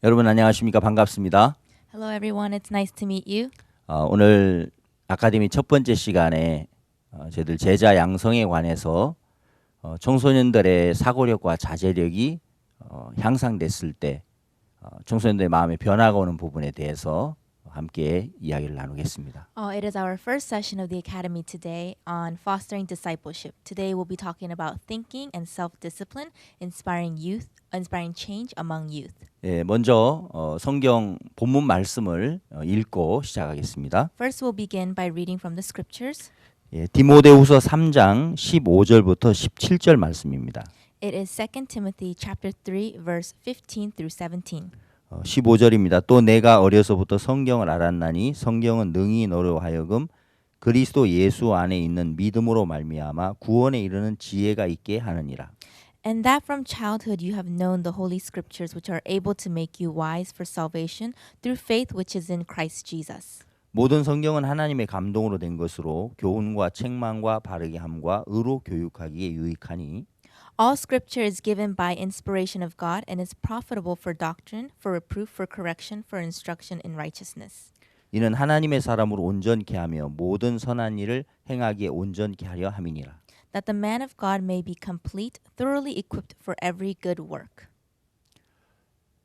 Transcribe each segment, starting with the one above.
여러분 안녕하십니까? 반갑습니다. Hello, everyone. It's nice to meet you. 오늘 아카데미 첫 번째 시간에 저희들 제자 양성에 관해서 청소년들의 사고력과 자제력이 향상됐을 때 청소년들의 마음에 변화가 오는 부분에 대해서 함께 이야기를 나누겠습니다. It is our first session of the Academy today on fostering discipleship. Today, we'll be talking about thinking and self-discipline, inspiring change among youth. 예, 먼저 성경 본문 말씀을 읽고 시작하겠습니다. First, we'll begin by reading from the scriptures. 예, 디모데후서 3장 15절부터 17절 말씀입니다. It is 2 Timothy chapter 3, verse 15 through 17. 15절입니다. 또 내가 어려서부터 성경을 알았나니 성경은 능히 너로 하여금 그리스도 예수 안에 있는 믿음으로 말미암아 구원에 이르는 지혜가 있게 하느니라. And that from childhood you have known the holy scriptures which are able to make you wise for salvation through faith which is in Christ Jesus. 모든 성경은 하나님의 감동으로 된 것으로 교훈과 책망과 바르게 함과 의로 교육하기에 유익하니 All scripture is given by inspiration of God and is profitable for doctrine, for reproof, for correction, for instruction in righteousness. 이는 하나님의 사람으로 온전케 하며 모든 선한 일을 행하기에 온전케 하려 함이니라. That the man of God may be complete, thoroughly equipped for every good work.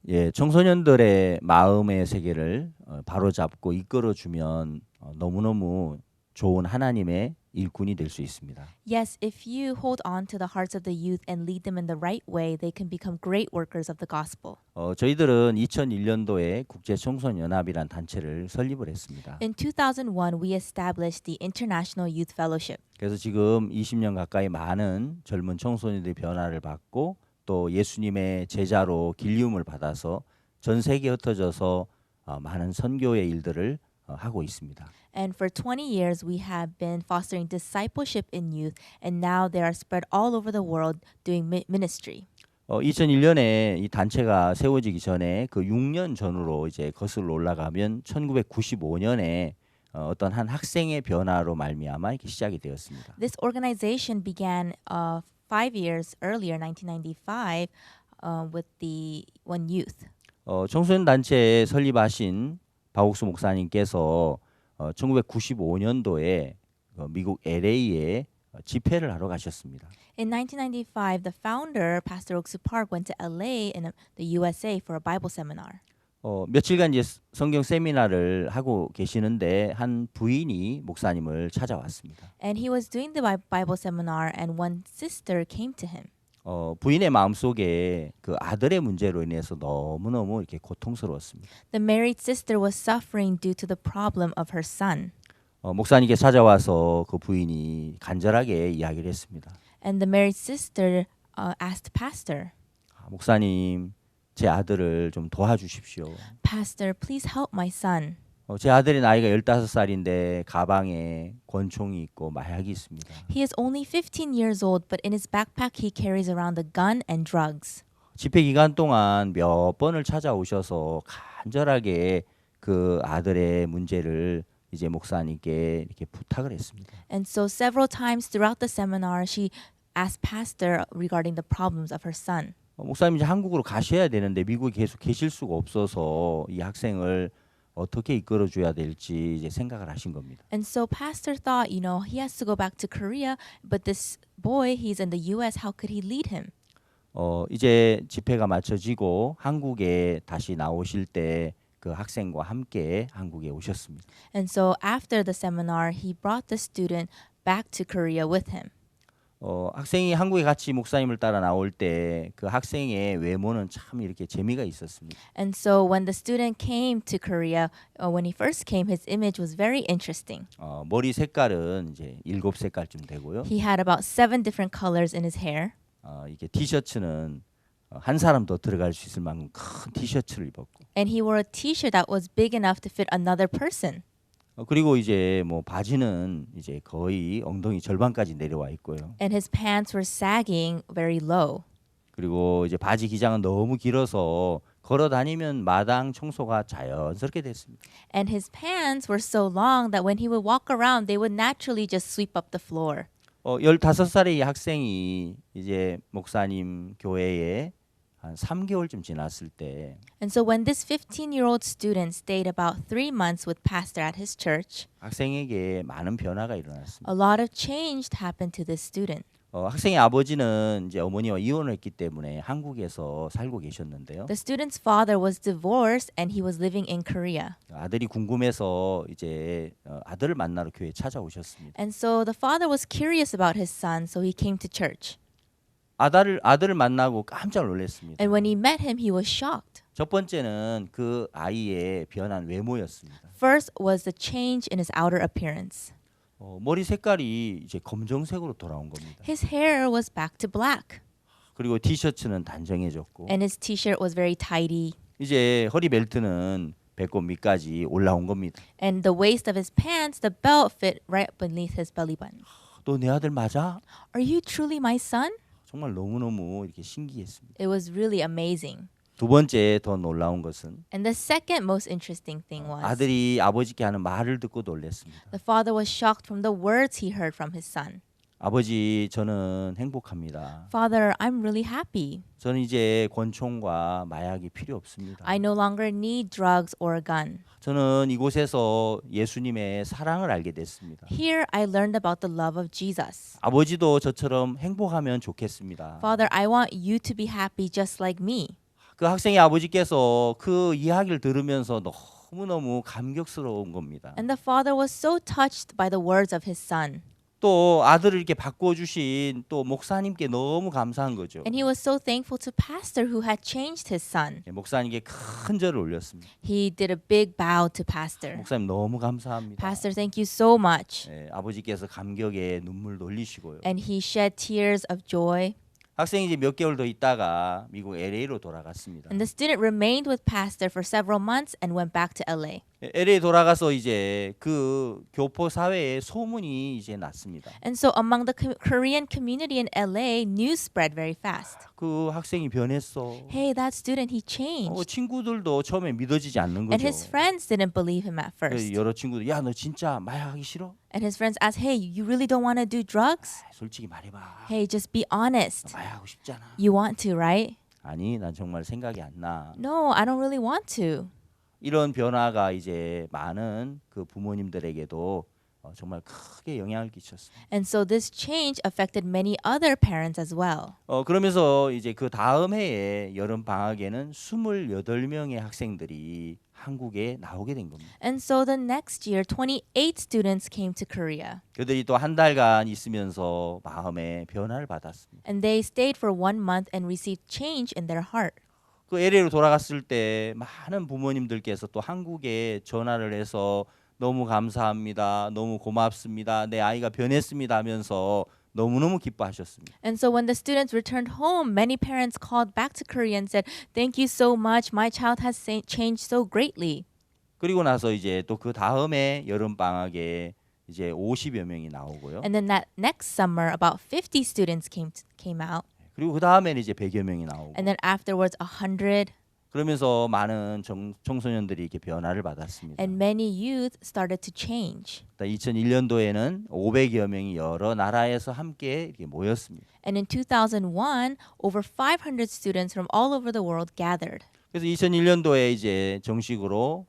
예, 청소년들의 마음의 세계를 바로잡고 이끌어주면 너무너무 좋은 하나님의 일꾼이 될 수 있습니다. Yes, if you hold on to the hearts of the youth and lead them in the right way, they can become great workers of the gospel. 저희들은 2001년도에 국제 청소년 연합이란 단체를 설립을 했습니다. In 2001, we established the International Youth Fellowship. 그래서 지금 20년 가까이 많은 젊은 청소년들의 변화를 받고 또 예수님의 제자로 길리움을 받아서 전 세계에 흩어져서 많은 선교의 일들을 하고 있습니다. And for 20 years, we have been fostering discipleship in youth, and now they are spread all over the world doing ministry. 2001년에 이 단체가 세워지기 전에 그 6년 전으로 이제 거슬러 올라가면 1995년에 어떤 한 학생의 변화로 말미암아 이렇게 시작이 되었습니다. This organization began 5 years earlier, 1995, with the one youth. 청소년 단체 설립하신 박옥수 목사님께서 1995년도에 미국 LA에 집회를 하러 가셨습니다. In 1995, the founder, Pastor Oksu Park, went to LA in the USA for a Bible seminar. 며칠간 이제 성경 세미나를 하고 계시는데 한 부인이 목사님을 찾아왔습니다. And he was doing the Bible seminar, and one sister came to him. 부인의 마음속에 그 아들의 문제로 인해서 너무너무 이렇게 고통스러웠습니다. The married sister was suffering due to the problem of her son. 목사님께 찾아와서 그 부인이 간절하게 이야기를 했습니다. And the married sister asked Pastor, 목사님, 제 아들을 좀 도와주십시오. Pastor, please help my son. 제 아들의 나이가 15살인데 가방에 권총이 있고 마약이 있습니다. He is only 15 years old, but in his backpack he carries around a gun and drugs. 집회 기간 동안 몇 번을 찾아오셔서 간절하게 그 아들의 문제를 이제 목사님께 이렇게 부탁을 했습니다. And so several times throughout the seminar, she asked Pastor regarding the problems of her son. 목사님 이제 한국으로 가셔야 되는데 미국에 계속 계실 수가 없어서 이 학생을 어떻게 이끌어줘야 될지 이제 생각을 하신 겁니다. And so Pastor thought, he has to go back to Korea, but this boy, he's in the U.S., how could he lead him? 이제 집회가 마쳐지고 한국에 다시 나오실 때 그 학생과 함께 한국에 오셨습니다. And so after the seminar, he brought the student back to Korea with him. 학생이 한국에 같이 목사님을 따라 나올 때 그 학생의 외모는 참 이렇게 재미가 있었습니다. And so when the student came to Korea, when he first came, his image was very interesting. 머리 색깔은 이제 7색깔쯤 되고요. He had about 7 different colors in his hair. 이게 티셔츠는 한 사람 더 들어갈 수 있을 만큼 큰 티셔츠를 입었고. And he wore a t-shirt that was big enough to fit another person. 그리고 이제 뭐 바지는 이제 거의 엉덩이 절반까지 내려와 있고요. And his pants were sagging very low. 그리고 이제 바지 기장은 너무 길어서 걸어 다니면 마당 청소가 자연스럽게 됐습니다. And his pants were so long that when he would walk around, they would naturally just sweep up the floor. 15살의 이 학생이 이제 목사님 교회에 한 3개월쯤 지났을 때 And so when this 15-year-old student stayed about 3 months with pastor at his church, 학생에게 많은 변화가 일어났습니다. a lot of change happened to this student. 학생의 아버지는 이제 어머니와 이혼을 했기 때문에 한국에서 살고 계셨는데요. The student's father was divorced and he was living in Korea. 아들이 궁금해서 이제 아들을 만나러 교회에 찾아오셨습니다. And so the father was curious about his son, so he came to church. 아들을 만나고 깜짝 놀랐습니다. And when he met him, he was shocked. 첫 번째는 그 아이의 변한 외모였습니다. First was the change in his outer appearance. 머리 색깔이 이제 검정색으로 돌아온 겁니다. His hair was back to black, 그리고 티셔츠는 단정해졌고 and his t-shirt was very tidy, 이제 허리 벨트는 배꼽 밑까지 올라온 겁니다. and the waist of his pants, the belt fit right beneath his belly button. 너 내 아들 맞아? Are you truly my son? 정말 너무너무 이렇게 신기했습니다. It was really amazing. 두 번째 더 놀라운 것은 And the second most interesting thing was 아들이 아버지께 하는 말을 듣고 놀랐습니다. the father was shocked from the words he heard from his son. 아버지, 저는 행복합니다. Father, I'm really happy. 저는 이제 권총과 마약이 필요 없습니다. I no longer need drugs or a gun. 저는 이곳에서 예수님의 사랑을 알게 됐습니다. Here I learned about the love of Jesus. 아버지도 저처럼 행복하면 좋겠습니다. Father, I want you to be happy just like me. 그 학생의 아버지께서 그 이야기를 들으면서 너무너무 감격스러운 겁니다. And the father was so touched by the words of his son. 또 아들을 이렇게 바꿔주신 또 목사님께 너무 감사한 거죠. And he was so thankful to pastor who had changed his son. 목사님께 큰 절을 올렸습니다. He did a big bow to pastor. 목사님 너무 감사합니다. Pastor, thank you so much. 아버지께서 감격에 눈물 흘리시고요. And he shed tears of joy. 학생이 이제 몇 개월 더 있다가 미국 LA로 돌아갔습니다. And the student remained with pastor for several months and went back to LA. LA 돌아가서 이제 그 교포 사회에 소문이 이제 났습니다. And so among the Korean community in LA, news spread very fast. 그 학생이 변했어. Hey, that student, he changed. 친구들도 처음에 믿어지지 않는 And 거죠. his friends didn't believe him at first. 여러 친구들, 야, 너 진짜 마약하기 싫어? And his friends asked, hey, you really don't want to do drugs? 솔직히 말해봐. Hey, just be honest. 마약하고 싶잖아. You want to, right? 아니, 난 정말 생각이 안 나. No, I don't really want to. 이런 변화가 이제 많은 그 부모님들에게도 정말 크게 영향을 끼쳤습니다. And so this change affected many other parents as well. 그러면서 이제 그 다음 해에 여름 방학에는 28명의 학생들이 한국에 나오게 된 겁니다. And so the next year, 28 students came to Korea. 그들이 또 한 달간 있으면서 마음에 변화를 받았습니다. And they stayed for 1 month and received change in their heart. 그 LA로 돌아갔을 때 많은 부모님들께서 또 한국에 전화를 해서 너무 감사합니다. 너무 고맙습니다. 내 아이가 변했습니다 하면서 너무너무 기뻐하셨습니다. And so when the students returned home, many parents called back to Korea and said, "Thank you so much. My child has changed so greatly." 그리고 나서 이제 또 그 다음에 여름 방학에 이제 50여 명이 나오고요. And then that next summer, about 50 students came out. 그리고 그 다음에는 이제 100여 명이 나오고. And then afterwards, 100. 그러면서 많은 청소년들이 이렇게 변화를 받았습니다. And many youth started to change. 2001년도에는 500여 명이 여러 나라에서 함께 이렇게 모였습니다. And in 2001, over 500 students from all over the world gathered. 그래서 2001년도에 이제 정식으로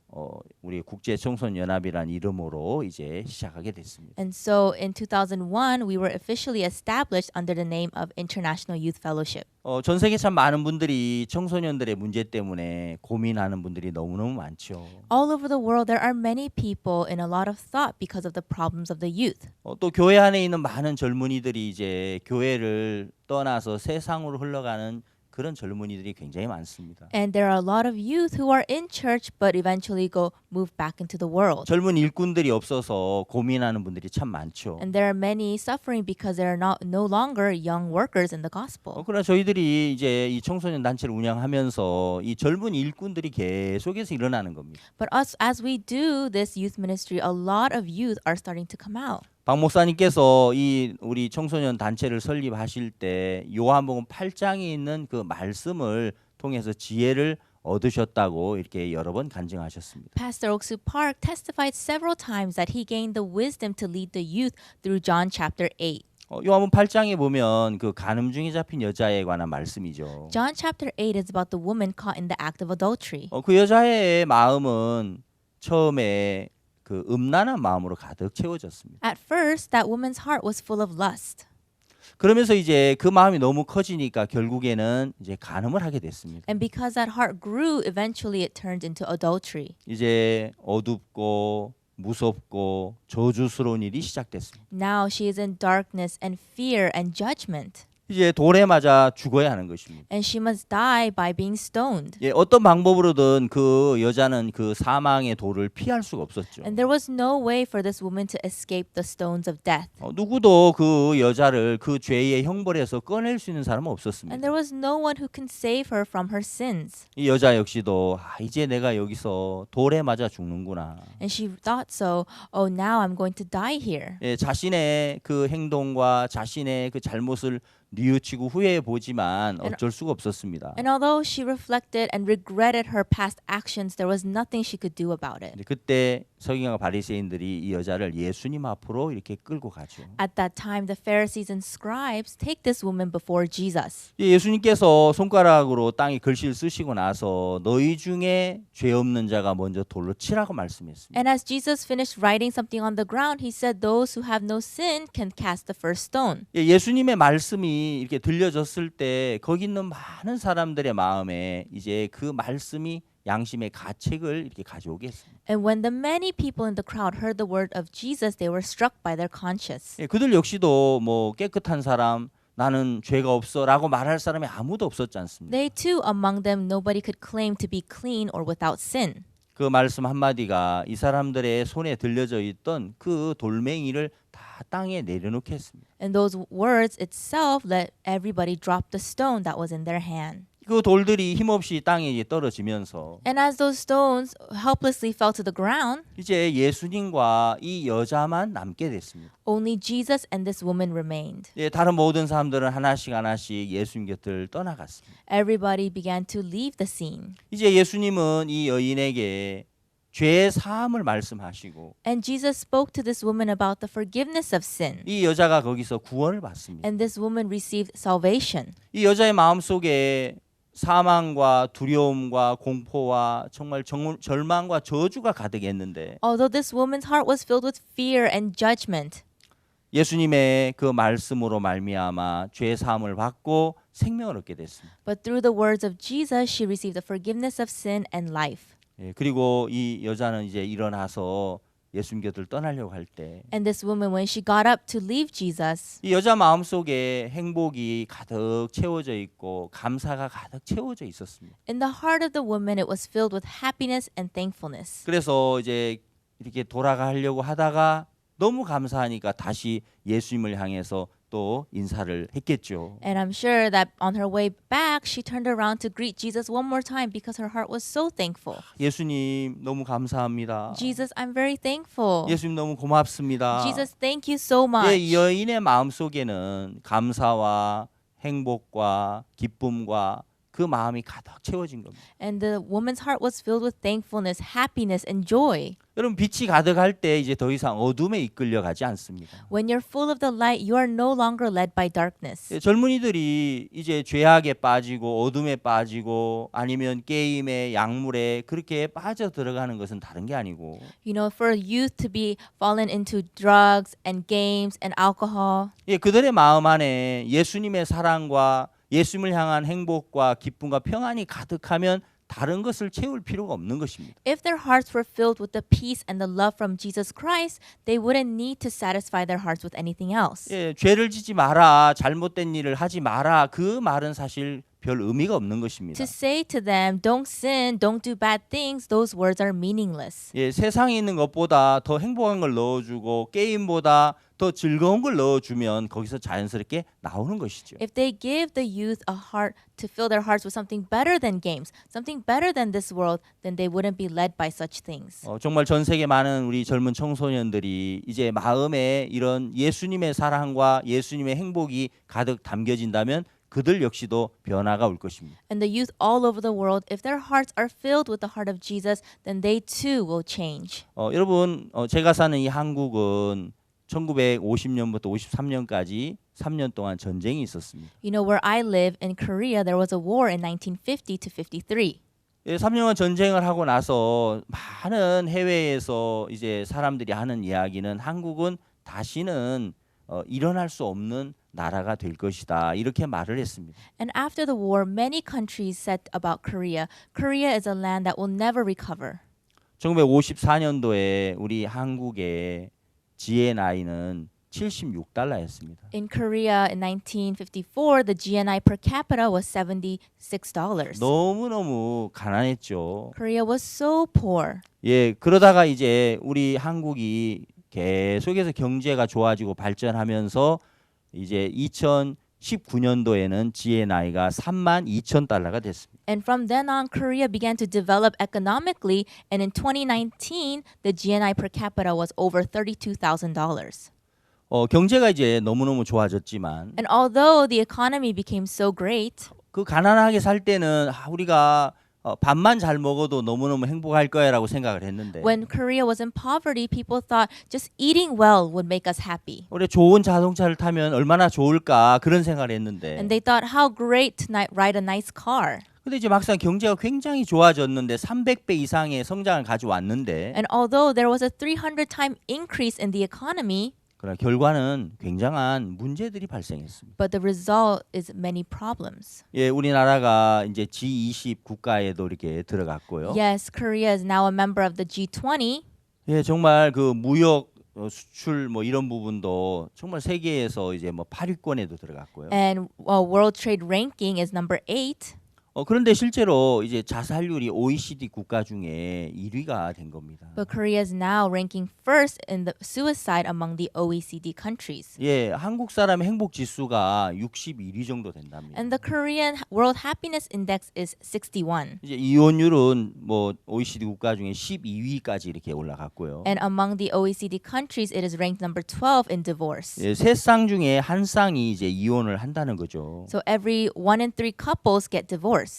우리 국제 청소년 연합이라는 이름으로 이제 시작하게 됐습니다. And so in 2001, we were officially established under the name of International Youth Fellowship. 전 세계 참 많은 분들이 청소년들의 문제 때문에 고민하는 분들이 너무너무 많죠. All over the world, there are many people in a lot of thought because of the problems of the youth. 또 교회 안에 있는 많은 젊은이들이 이제 교회를 떠나서 세상으로 흘러가는 그런 젊은이들이 굉장히 많습니다. And there are a lot of youth who are in church but eventually move back into the world. 젊은 일꾼들이 없어서 고민하는 분들이 참 많죠. And there are many suffering because there are no longer young workers in the gospel. 그러나 저희들이 이제 이 청소년 단체를 운영하면서 이 젊은 일꾼들이 계속해서 일어나는 겁니다. But as we do this youth ministry, a lot of youth are starting to come out. 박 목사님께서 이 우리 청소년 단체를 설립하실 때 요한복음 8장에 있는 그 말씀을 통해서 지혜를 얻으셨다고 이렇게 여러 번 간증하셨습니다. Pastor Oksu Park testified several times that he gained the wisdom to lead the youth through John chapter 8. 요한복음 8장에 보면 그 간음 중에 잡힌 여자에 관한 말씀이죠. John chapter 8 is about the woman caught in the act of adultery. 그 여자의 마음은 처음에 그 음란한 마음으로 가득 채워졌습니다. At first, that woman's heart was full of lust. 그러면서 이제 그 마음이 너무 커지니까 결국에는 이제 간음을 하게 됐습니다. And because that heart grew, eventually it turned into adultery. 이제 어둡고 무섭고 저주스러운 일이 시작됐습니다. Now she is in darkness and fear and judgment. 이제 돌에 맞아 죽어야 하는 것입니다. And she must die by being stoned. 예, 어떤 방법으로든 그 여자는 그 사망의 돌을 피할 수가 없었죠. And there was no way for this woman to escape the stones of death. 누구도 그 여자를 그 죄의 형벌에서 꺼낼 수 있는 사람은 And 없었습니다. there was no one who can save her from her sins. 이 여자 역시도 이제 내가 여기서 돌에 맞아 죽는구나. And she thought so, oh, now I'm going to die here. 예, 자신의 그 행동과 자신의 그 잘못을 뉘우치고 후회해 보지만 어쩔 수가 없었습니다. And although she reflected and regretted her past actions, there was nothing she could do about it. 근데 그때 서기관과 바리새인들이 이 여자를 예수님 앞으로 이렇게 끌고 가죠. At that time, the Pharisees and scribes take this woman before Jesus. 예수님께서 손가락으로 땅에 글씨를 쓰시고 나서 너희 중에 죄 없는 자가 먼저 돌로 치라고 말씀했습니다. And as Jesus finished writing something on the ground, he said, those who have no sin can cast the first stone. 예수님의 말씀이 이렇게 들려졌을 때 거기 있는 많은 사람들의 마음에 이제 그 말씀이 양심의 가책을 이렇게 가져오게 했습니다. And when the many people in the crowd heard the word of Jesus, they were struck by their conscience. 그들 역시도 뭐 깨끗한 사람 나는 죄가 없어라고 말할 사람이 아무도 없었지 않습니까? They too, among them, nobody could claim to be clean or without sin. 그 말씀 한마디가 이 사람들의 손에 들려져 있던 그 돌멩이를 다 땅에 내려놓게 했습니다. And those words itself let everybody drop the stone that was in their hand. 그 돌들이 힘없이 땅에 이제 떨어지면서 And as those stones helplessly fell to the ground, 이제 예수님과 이 여자만 남게 됐습니다. only Jesus and this woman remained. 다른 모든 사람들은 하나씩 하나씩 예수님 곁을 떠나갔습니다. Everybody began to leave the scene. 이제 예수님은 이 여인에게 죄의 사함을 말씀하시고 And Jesus spoke to this woman about the forgiveness of sin. 이 여자가 거기서 구원을 받습니다. And this woman received salvation. 이 여자의 마음속에 사망과 두려움과 공포와 정말 절망과 저주가 가득했는데 Although this woman's heart was filled with fear and judgment, 예수님의 그 말씀으로 말미암아 죄 사함을 받고 생명을 얻게 됐습니다. but through the words of Jesus, she received the forgiveness of sin and life. 그리고 이 여자는 이제 일어나서 예수님 곁을 떠나려고 할 때 이 And this woman, when she got up to leave Jesus, 여자 마음속에 행복이 가득 채워져 있고 감사가 가득 채워져 있었습니다. in the heart of the woman, it was filled with happiness and thankfulness. 그래서 이제 이렇게 돌아가려고 하다가 너무 감사하니까 다시 예수님을 향해서 또 인사를 했겠죠. And I'm sure that on her way back, she turned around to greet Jesus one more time because her heart was so thankful. 예수님 너무 감사합니다. Jesus, I'm very thankful. 예수님 너무 고맙습니다. Jesus, thank you so much. 이 여인의 마음속에는 감사와 행복과 기쁨과 그 마음이 가득 채워진 겁니다. And the woman's heart was filled with thankfulness, happiness, and joy. 여러분 빛이 가득할 때 이제 더 이상 어둠에 이끌려 가지 않습니다. When you're full of the light, you are no longer led by darkness. 젊은이들이 이제 죄악에 빠지고 어둠에 빠지고 아니면 게임에 약물에 그렇게 빠져 들어가는 것은 다른 게 아니고 You know, for youth to be fallen into drugs and games and alcohol, 그들의 마음 안에 예수님의 사랑과 예수님을 향한 행복과 기쁨과 평안이 가득하면 다른 것을 채울 필요가 없는 것입니다. if their hearts were filled with the peace and the love from Jesus Christ, they wouldn't need to satisfy their hearts with anything else. 죄를 짓지 마라, 잘못된 일을 하지 마라. 그 말은 사실 별 의미가 없는 것입니다. To say to them, don't sin, don't do bad things, those words are meaningless. 세상에 있는 것보다 더 행복한 걸 넣어주고 게임보다 더 즐거운 걸 넣어주면 거기서 자연스럽게 나오는 것이죠. If they give the youth a heart to fill their hearts with something better than games, something better than this world, then they wouldn't be led by such things. 정말 전 세계 많은 우리 젊은 청소년들이 이제 마음에 이런 예수님의 사랑과 예수님의 행복이 가득 담겨진다면 그들 역시도 변화가 올 것입니다. And the youth all over the world, if their hearts are filled with the heart of Jesus, then they too will change. 여러분, 제가 사는 이 한국은 1950년부터 53년까지 3년 동안 전쟁이 있었습니다. You know, where I live in Korea, there was a war in 1950 to 53. 3년간 전쟁을 하고 나서 많은 해외에서 이제 사람들이 하는 이야기는 한국은 다시는 일어날 수 없는 나라가 될 것이다. 이렇게 말을 했습니다. And after the war, many countries said about Korea, Korea is a land that will never recover. 1954년도에 우리 한국의 GNI는 76달러였습니다. In Korea in 1954, the GNI per capita was $76. 너무너무 가난했죠. Korea was so poor. 예, 그러다가 이제 우리 한국이 계속해서 경제가 좋아지고 발전하면서 이제 2019년도에는 GNI가 32,000달러가 됐습니다. And from then on, Korea began to develop economically. And in 2019, the GNI per capita was over $32,000. 경제가 이제 너무너무 좋아졌지만 And although the economy became so great, 그 가난하게 살 때는 우리가 밥만 잘 먹어도 너무너무 행복할 거야라고 생각을 했는데 when Korea was in poverty, people thought just eating well would make us happy. 우리 좋은 자동차를 타면 얼마나 좋을까 그런 생각을 했는데 And they thought how great to ride a nice car. 근데 이제 막상 경제가 굉장히 좋아졌는데 300배 이상의 성장을 가져왔는데 And although there was a 300-time increase in the economy, 그러나 결과는 굉장한 문제들이 발생했습니다. but the result is many problems. 예, 우리나라가 이제 G20 국가에도 이렇게 들어갔고요. Yes, Korea is now a member of the G20. 예, 정말 그 무역 수출 뭐 이런 부분도 정말 세계에서 이제 뭐 8위권에도 들어갔고요. And World Trade Ranking is number 8. 그런데 실제로 이제 자살률이 OECD 국가 중에 1위가 된 겁니다. But Korea is now ranking first in the suicide among the OECD countries. 예, 한국 사람의 행복 지수가 61위 정도 된답니다. And the Korean World Happiness Index is 61. 이제 이혼율은 뭐 OECD 국가 중에 12위까지 이렇게 올라갔고요. And among the OECD countries, it is ranked number 12 in divorce. 예, 세 쌍 중에 한 쌍이 이제 이혼을 한다는 거죠. So every 1 in 3 couples get divorced.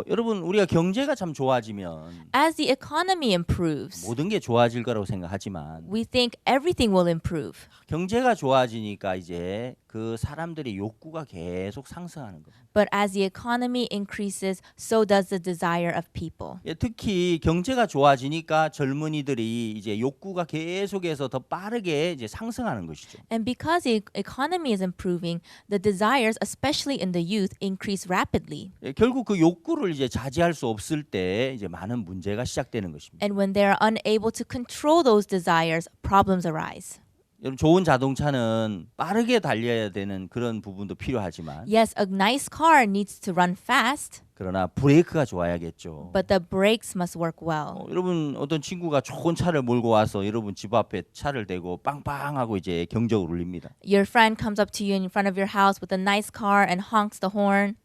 여러분 우리가 경제가 참 좋아지면 As the economy improves, 모든 게 좋아질 거라고 생각하지만 we think everything will improve. 경제가 좋아지니까 이제 그 사람들의 욕구가 계속 상승하는 겁니다. But as the economy increases, so does the desire of people. 예, 특히 경제가 좋아지니까 젊은이들이 이제 욕구가 계속해서 더 빠르게 이제 상승하는 것이죠. And because the economy is improving, the desires, especially in the youth, increase rapidly. 예, 결국 그 욕구를 이제 자제할 수 없을 때 이제 많은 문제가 시작되는 것입니다. And when they are unable to control those desires, problems arise. 여러분 좋은 자동차는 빠르게 달려야 되는 그런 부분도 필요하지만 Yes, a nice car needs to run fast, 그러나 브레이크가 좋아야겠죠. but the brakes must work well. 여러분 어떤 친구가 좋은 차를 몰고 와서 여러분 집 앞에 차를 대고 빵빵하고 이제 경적을 울립니다. Your friend comes up to you in front of your house with a nice car and honks the horn.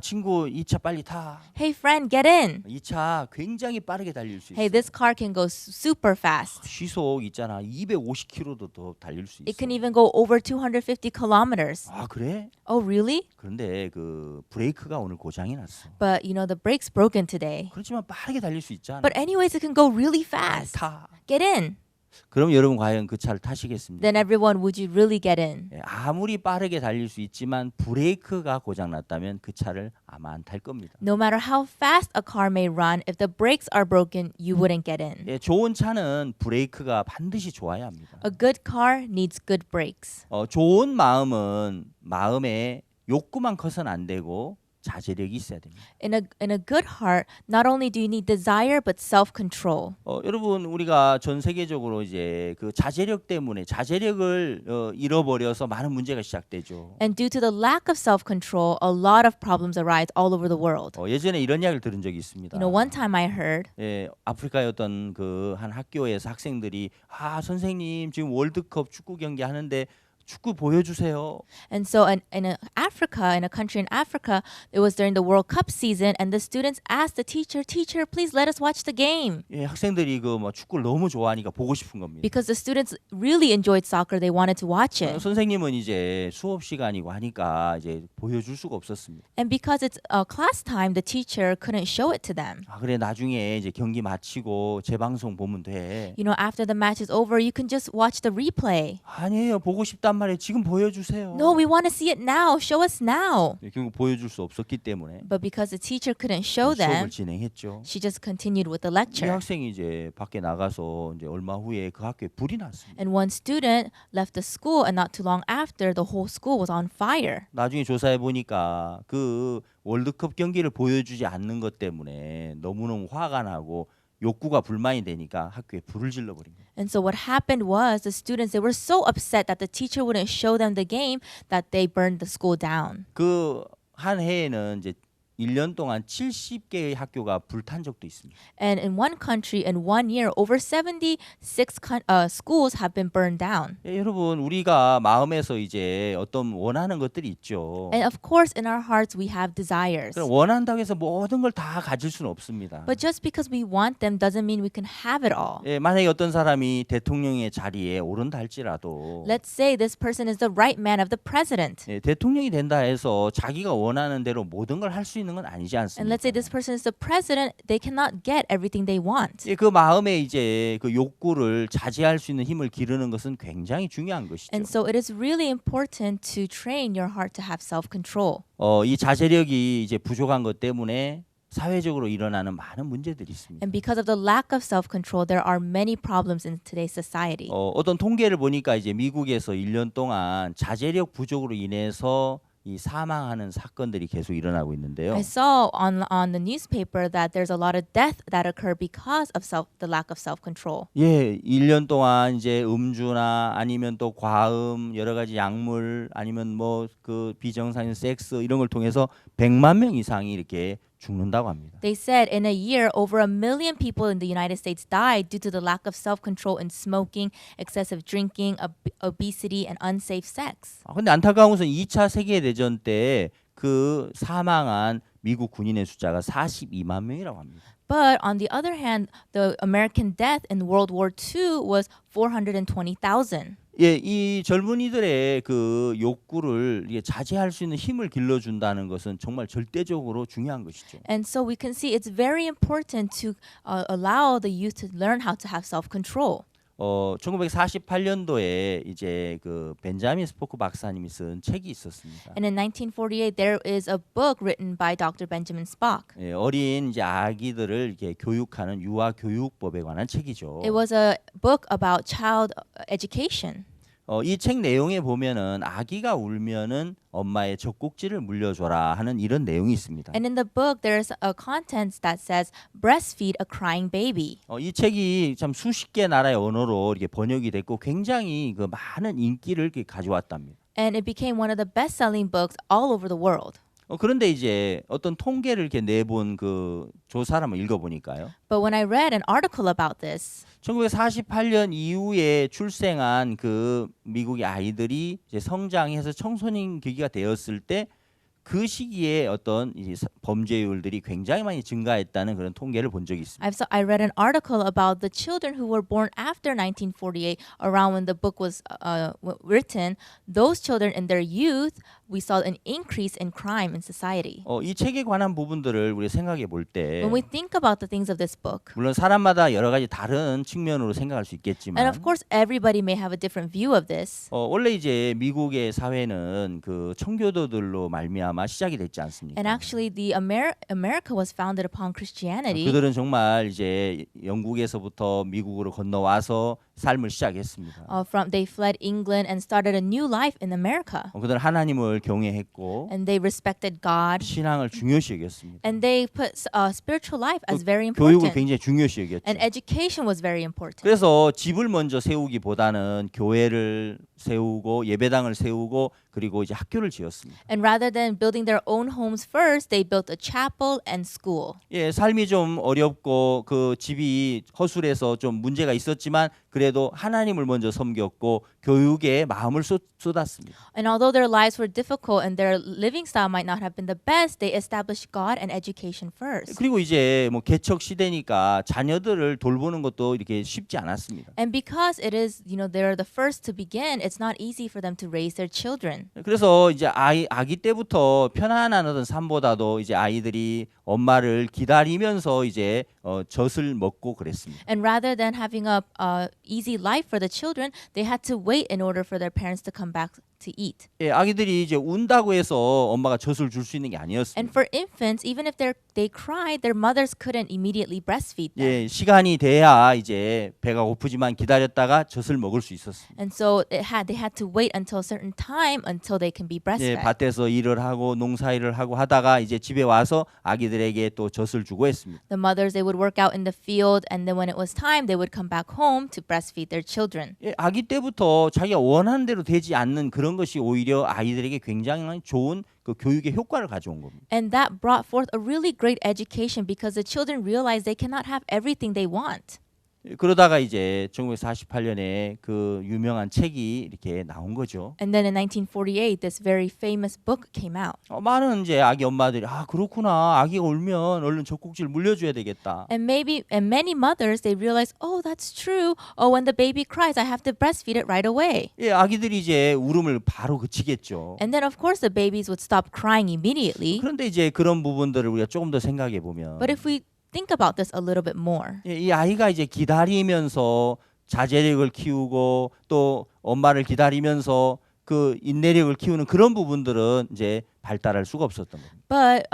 친구 이 차 빨리 타. Hey friend, get in. 이 차 굉장히 빠르게 달릴 수 있어. Hey, this car can go super fast. 시속 있잖아. 250km도 더 달릴 수 It 있어. can even go over 250 kilometers. 그래? Oh, really? 그런데 그 브레이크가 오늘 고장이 났어. But you know, the brake's broken today. 그렇지만 빠르게 달릴 수 있잖아. But anyways, it can go really fast. 타. Get in. 그럼 여러분 과연 그 차를 타시겠습니까? Then everyone, would you really get in? 아무리 빠르게 달릴 수 있지만 브레이크가 고장 났다면 그 차를 아마 안 탈 겁니다. No matter how fast a car may run, if the brakes are broken, you wouldn't get in. 좋은 차는 브레이크가 반드시 좋아야 합니다. A good car needs good brakes. 좋은 마음은 마음에 욕구만 커서는 안 되고 자제력이 있어야 됩니다. In a good heart, not only do you need desire but self-control. 여러분 우리가 전 세계적으로 이제 그 자제력 때문에 자제력을 잃어버려서 많은 문제가 시작되죠. And due to the lack of self-control, a lot of problems arise all over the world. 예전에 이런 이야기를 들은 적이 있습니다. You know, one time I heard 아프리카의 어떤 그 한 학교에서 학생들이 선생님 지금 월드컵 축구 경기 하는데 축구 보여주세요. And so Africa, in a country in Africa, it was during the World Cup season, and the students asked the teacher, "Teacher, please let us watch the game." 예, 학생들이 그 뭐 축구를 너무 좋아하니까 보고 싶은 겁니다. Because the students really enjoyed soccer, they wanted to watch it. 선생님은 이제 수업 시간이고 하니까 이제 보여줄 수가 없었습니다. And because it's class time, the teacher couldn't show it to them. 아, 그래 나중에 이제 경기 마치고 재방송 보면 돼. You know, after the match is over, you can just watch the replay. 아니에요, 보고 싶단 말이에요. 지금 보여주세요. No, we want to see it now. Show us now. 예, 결국 보여줄 수 없었기 때문에 But because the teacher couldn't show 수업을 them, 진행했죠. she just continued with the 이 lecture. 학생이 이제 밖에 나가서 이제 얼마 후에 그 학교에 불이 났습니다. And one student left the school, and not too long after, the whole school was on fire. 나중에 조사해 보니까 그 월드컵 경기를 보여주지 않는 것 때문에 너무너무 화가 나고 욕구가 불만이 되니까 학교에 불을 질러버린 거예요. And so what happened was the students, they were so upset that the teacher wouldn't show them the game that they burned the school down. 그 한 해에는 이제 1년 동안 70개의 학교가 불탄 적도 있습니다. And in one country, in 1 year, over 76 schools have been burned down. 예, 여러분 우리가 마음에서 이제 어떤 원하는 것들이 있죠. And of course, in our hearts, we have desires. 그럼 원한다고 해서 모든 걸 다 가질 수는 없습니다. But just because we want them doesn't mean we can have it all. 예, 만약에 어떤 사람이 대통령의 자리에 오른다 할지라도 Let's say this person is the right man of the president. 예, 대통령이 된다 해서 자기가 원하는 대로 모든 걸 할 수 있는 건 아니지 And 않습니까? let's say this person is the president, they cannot get everything they want. 예, 그 마음에 이제 그 욕구를 자제할 수 있는 힘을 기르는 것은 굉장히 중요한 것이죠. And so it is really important to train your heart to have self-control. 이 자제력이 이제 부족한 것 때문에 사회적으로 일어나는 많은 문제들이 있습니다. And because of the lack of self-control, there are many problems in today's society. 어떤 통계를 보니까 이제 미국에서 1년 동안 자제력 부족으로 인해서 이 사망하는 사건들이 계속 일어나고 있는데요. I saw on the newspaper that there's a lot of death that occur because of the lack of self-control. 예, 1년 동안 이제 음주나 아니면 또 과음, 여러 가지 약물 아니면 뭐 그 비정상인 섹스 이런 걸 통해서 100만 명 이상이 이렇게 죽는다고 합니다. They said in a year, over 1 million people in the United States died due to the lack of self-control in smoking, excessive drinking, obesity, and unsafe sex. 근데 안타까운 것은 2차 세계 대전 때 그 사망한 미국 군인의 숫자가 42만 명이라고 합니다. But on the other hand, the American death in World War II was 420,000. 예, 이 젊은이들의 그 욕구를 이게 자제할 수 있는 힘을 길러준다는 것은 정말 절대적으로 중요한 것이죠. And so we can see it's very important to allow the youth to learn how to have self-control. 1948년도에 이제 그 벤자민 스포크 박사님이 쓴 책이 있었습니다. And in 1948, there is a book written by Dr. Benjamin Spock. 예, 어린 이제 아기들을 이렇게 교육하는 유아 교육법에 관한 책이죠. It was a book about child education. 이 책 내용에 보면은 아기가 울면은 엄마의 젖꼭지를 물려줘라 하는 이런 내용이 있습니다. And in the book, there's a content that says, breastfeed a crying baby. 이 책이 참 수십 개 나라의 언어로 이렇게 번역이 됐고 굉장히 그 많은 인기를 이렇게 가져왔답니다. And it became one of the best-selling books all over the world. 그런데 이제 어떤 통계를 이렇게 내본 그 조사를 한번 읽어보니까요. But when I read an article about this, 1948년 이후에 출생한 그 미국의 아이들이 이제 성장해서 청소년 기기가 되었을 때 그 시기에 어떤 이 범죄율들이 굉장히 많이 증가했다는 그런 통계를 본 적이 있습니다. I read an article about the children who were born after 1948, around when the book was written. Those children in their youth, we saw an increase in crime in society. 이 책에 관한 부분들을 우리 생각해 볼 때 When we think about the things of this book, 물론 사람마다 여러 가지 다른 측면으로 생각할 수 있겠지만 and of course everybody may have a different view of this. 원래 이제 미국의 사회는 그 청교도들로 말미암아 시작이 됐지 않습니까? And actually, the America was founded upon Christianity. 그들은 정말 이제 영국에서부터 미국으로 건너와서 삶을 시작했습니다. They fled England and started a new life in America. 그들은 하나님을 경외했고 And they respected God. 신앙을 중요시 여겼습니다. And they put spiritual life as very 교육을 important. 굉장히 중요시 여겼죠. And education was very important. 그래서 집을 먼저 세우기보다는 교회를 세우고 예배당을 세우고 그리고 이제 학교를 지었습니다. And rather than building their own homes first, they built a chapel and school. 예, 삶이 좀 어렵고 그 집이 허술해서 좀 문제가 있었지만 그래도 하나님을 먼저 섬겼고 교육에 마음을 쏟았습니다. And although their lives were difficult and their living style might not have been the best, they established God and education first. 그리고 이제 뭐 개척 시대니까 자녀들을 돌보는 것도 이렇게 쉽지 않았습니다. And because it is, they're the first to begin, it's not easy for them to raise their children. 그래서 이제 아기 때부터 편안한 어떤 삶보다도 이제 아이들이 엄마를 기다리면서 이제 젖을 먹고 그랬습니다. And rather than having a easy life for the children, they had to wait in order for their parents to come back to eat. 예, 아기들이 이제 운다고 해서 엄마가 젖을 줄 수 있는 게 아니었습니다. And for infants, even if they cried, their mothers couldn't immediately breastfeed them. 예, 시간이 돼야 이제 배가 고프지만 기다렸다가 젖을 먹을 수 있었습니다. And so they had to wait until a certain time until they can be 예, breastfed. 밭에서 일을 하고 농사일을 하고 하다가 이제 집에 와서 아기들에게 또 젖을 주고 했습니다. The mothers, they would work out in the field, and then when it was time, they would come back home to breastfeed their children. 예, 아기 때부터 자기가 원하는 대로 되지 않는 그런 것이 오히려 아이들에게 굉장히 좋은 그 교육의 효과를 가져온 겁니다. And that brought forth a really great education because the children realized they cannot have everything they want. 예, 그러다가 이제 1948년에 그 유명한 책이 이렇게 나온 거죠. And then in 1948, this very famous book came out. 많은 이제 아기 엄마들이 그렇구나, 아기가 울면 얼른 젖꼭지를 물려줘야 되겠다. And many mothers, they realized, oh, that's true. Oh, when the baby cries, I have to breastfeed it right away. 예, 아기들이 이제 울음을 바로 그치겠죠. And then of course the babies would stop crying immediately. 그런데 이제 그런 부분들을 우리가 조금 더 생각해 보면, But if we think about this a little bit more, 예, 이 아이가 이제 기다리면서 자제력을 키우고 또 엄마를 기다리면서 그 인내력을 키우는 그런 부분들은 이제 발달할 수가 없었던 겁니다. but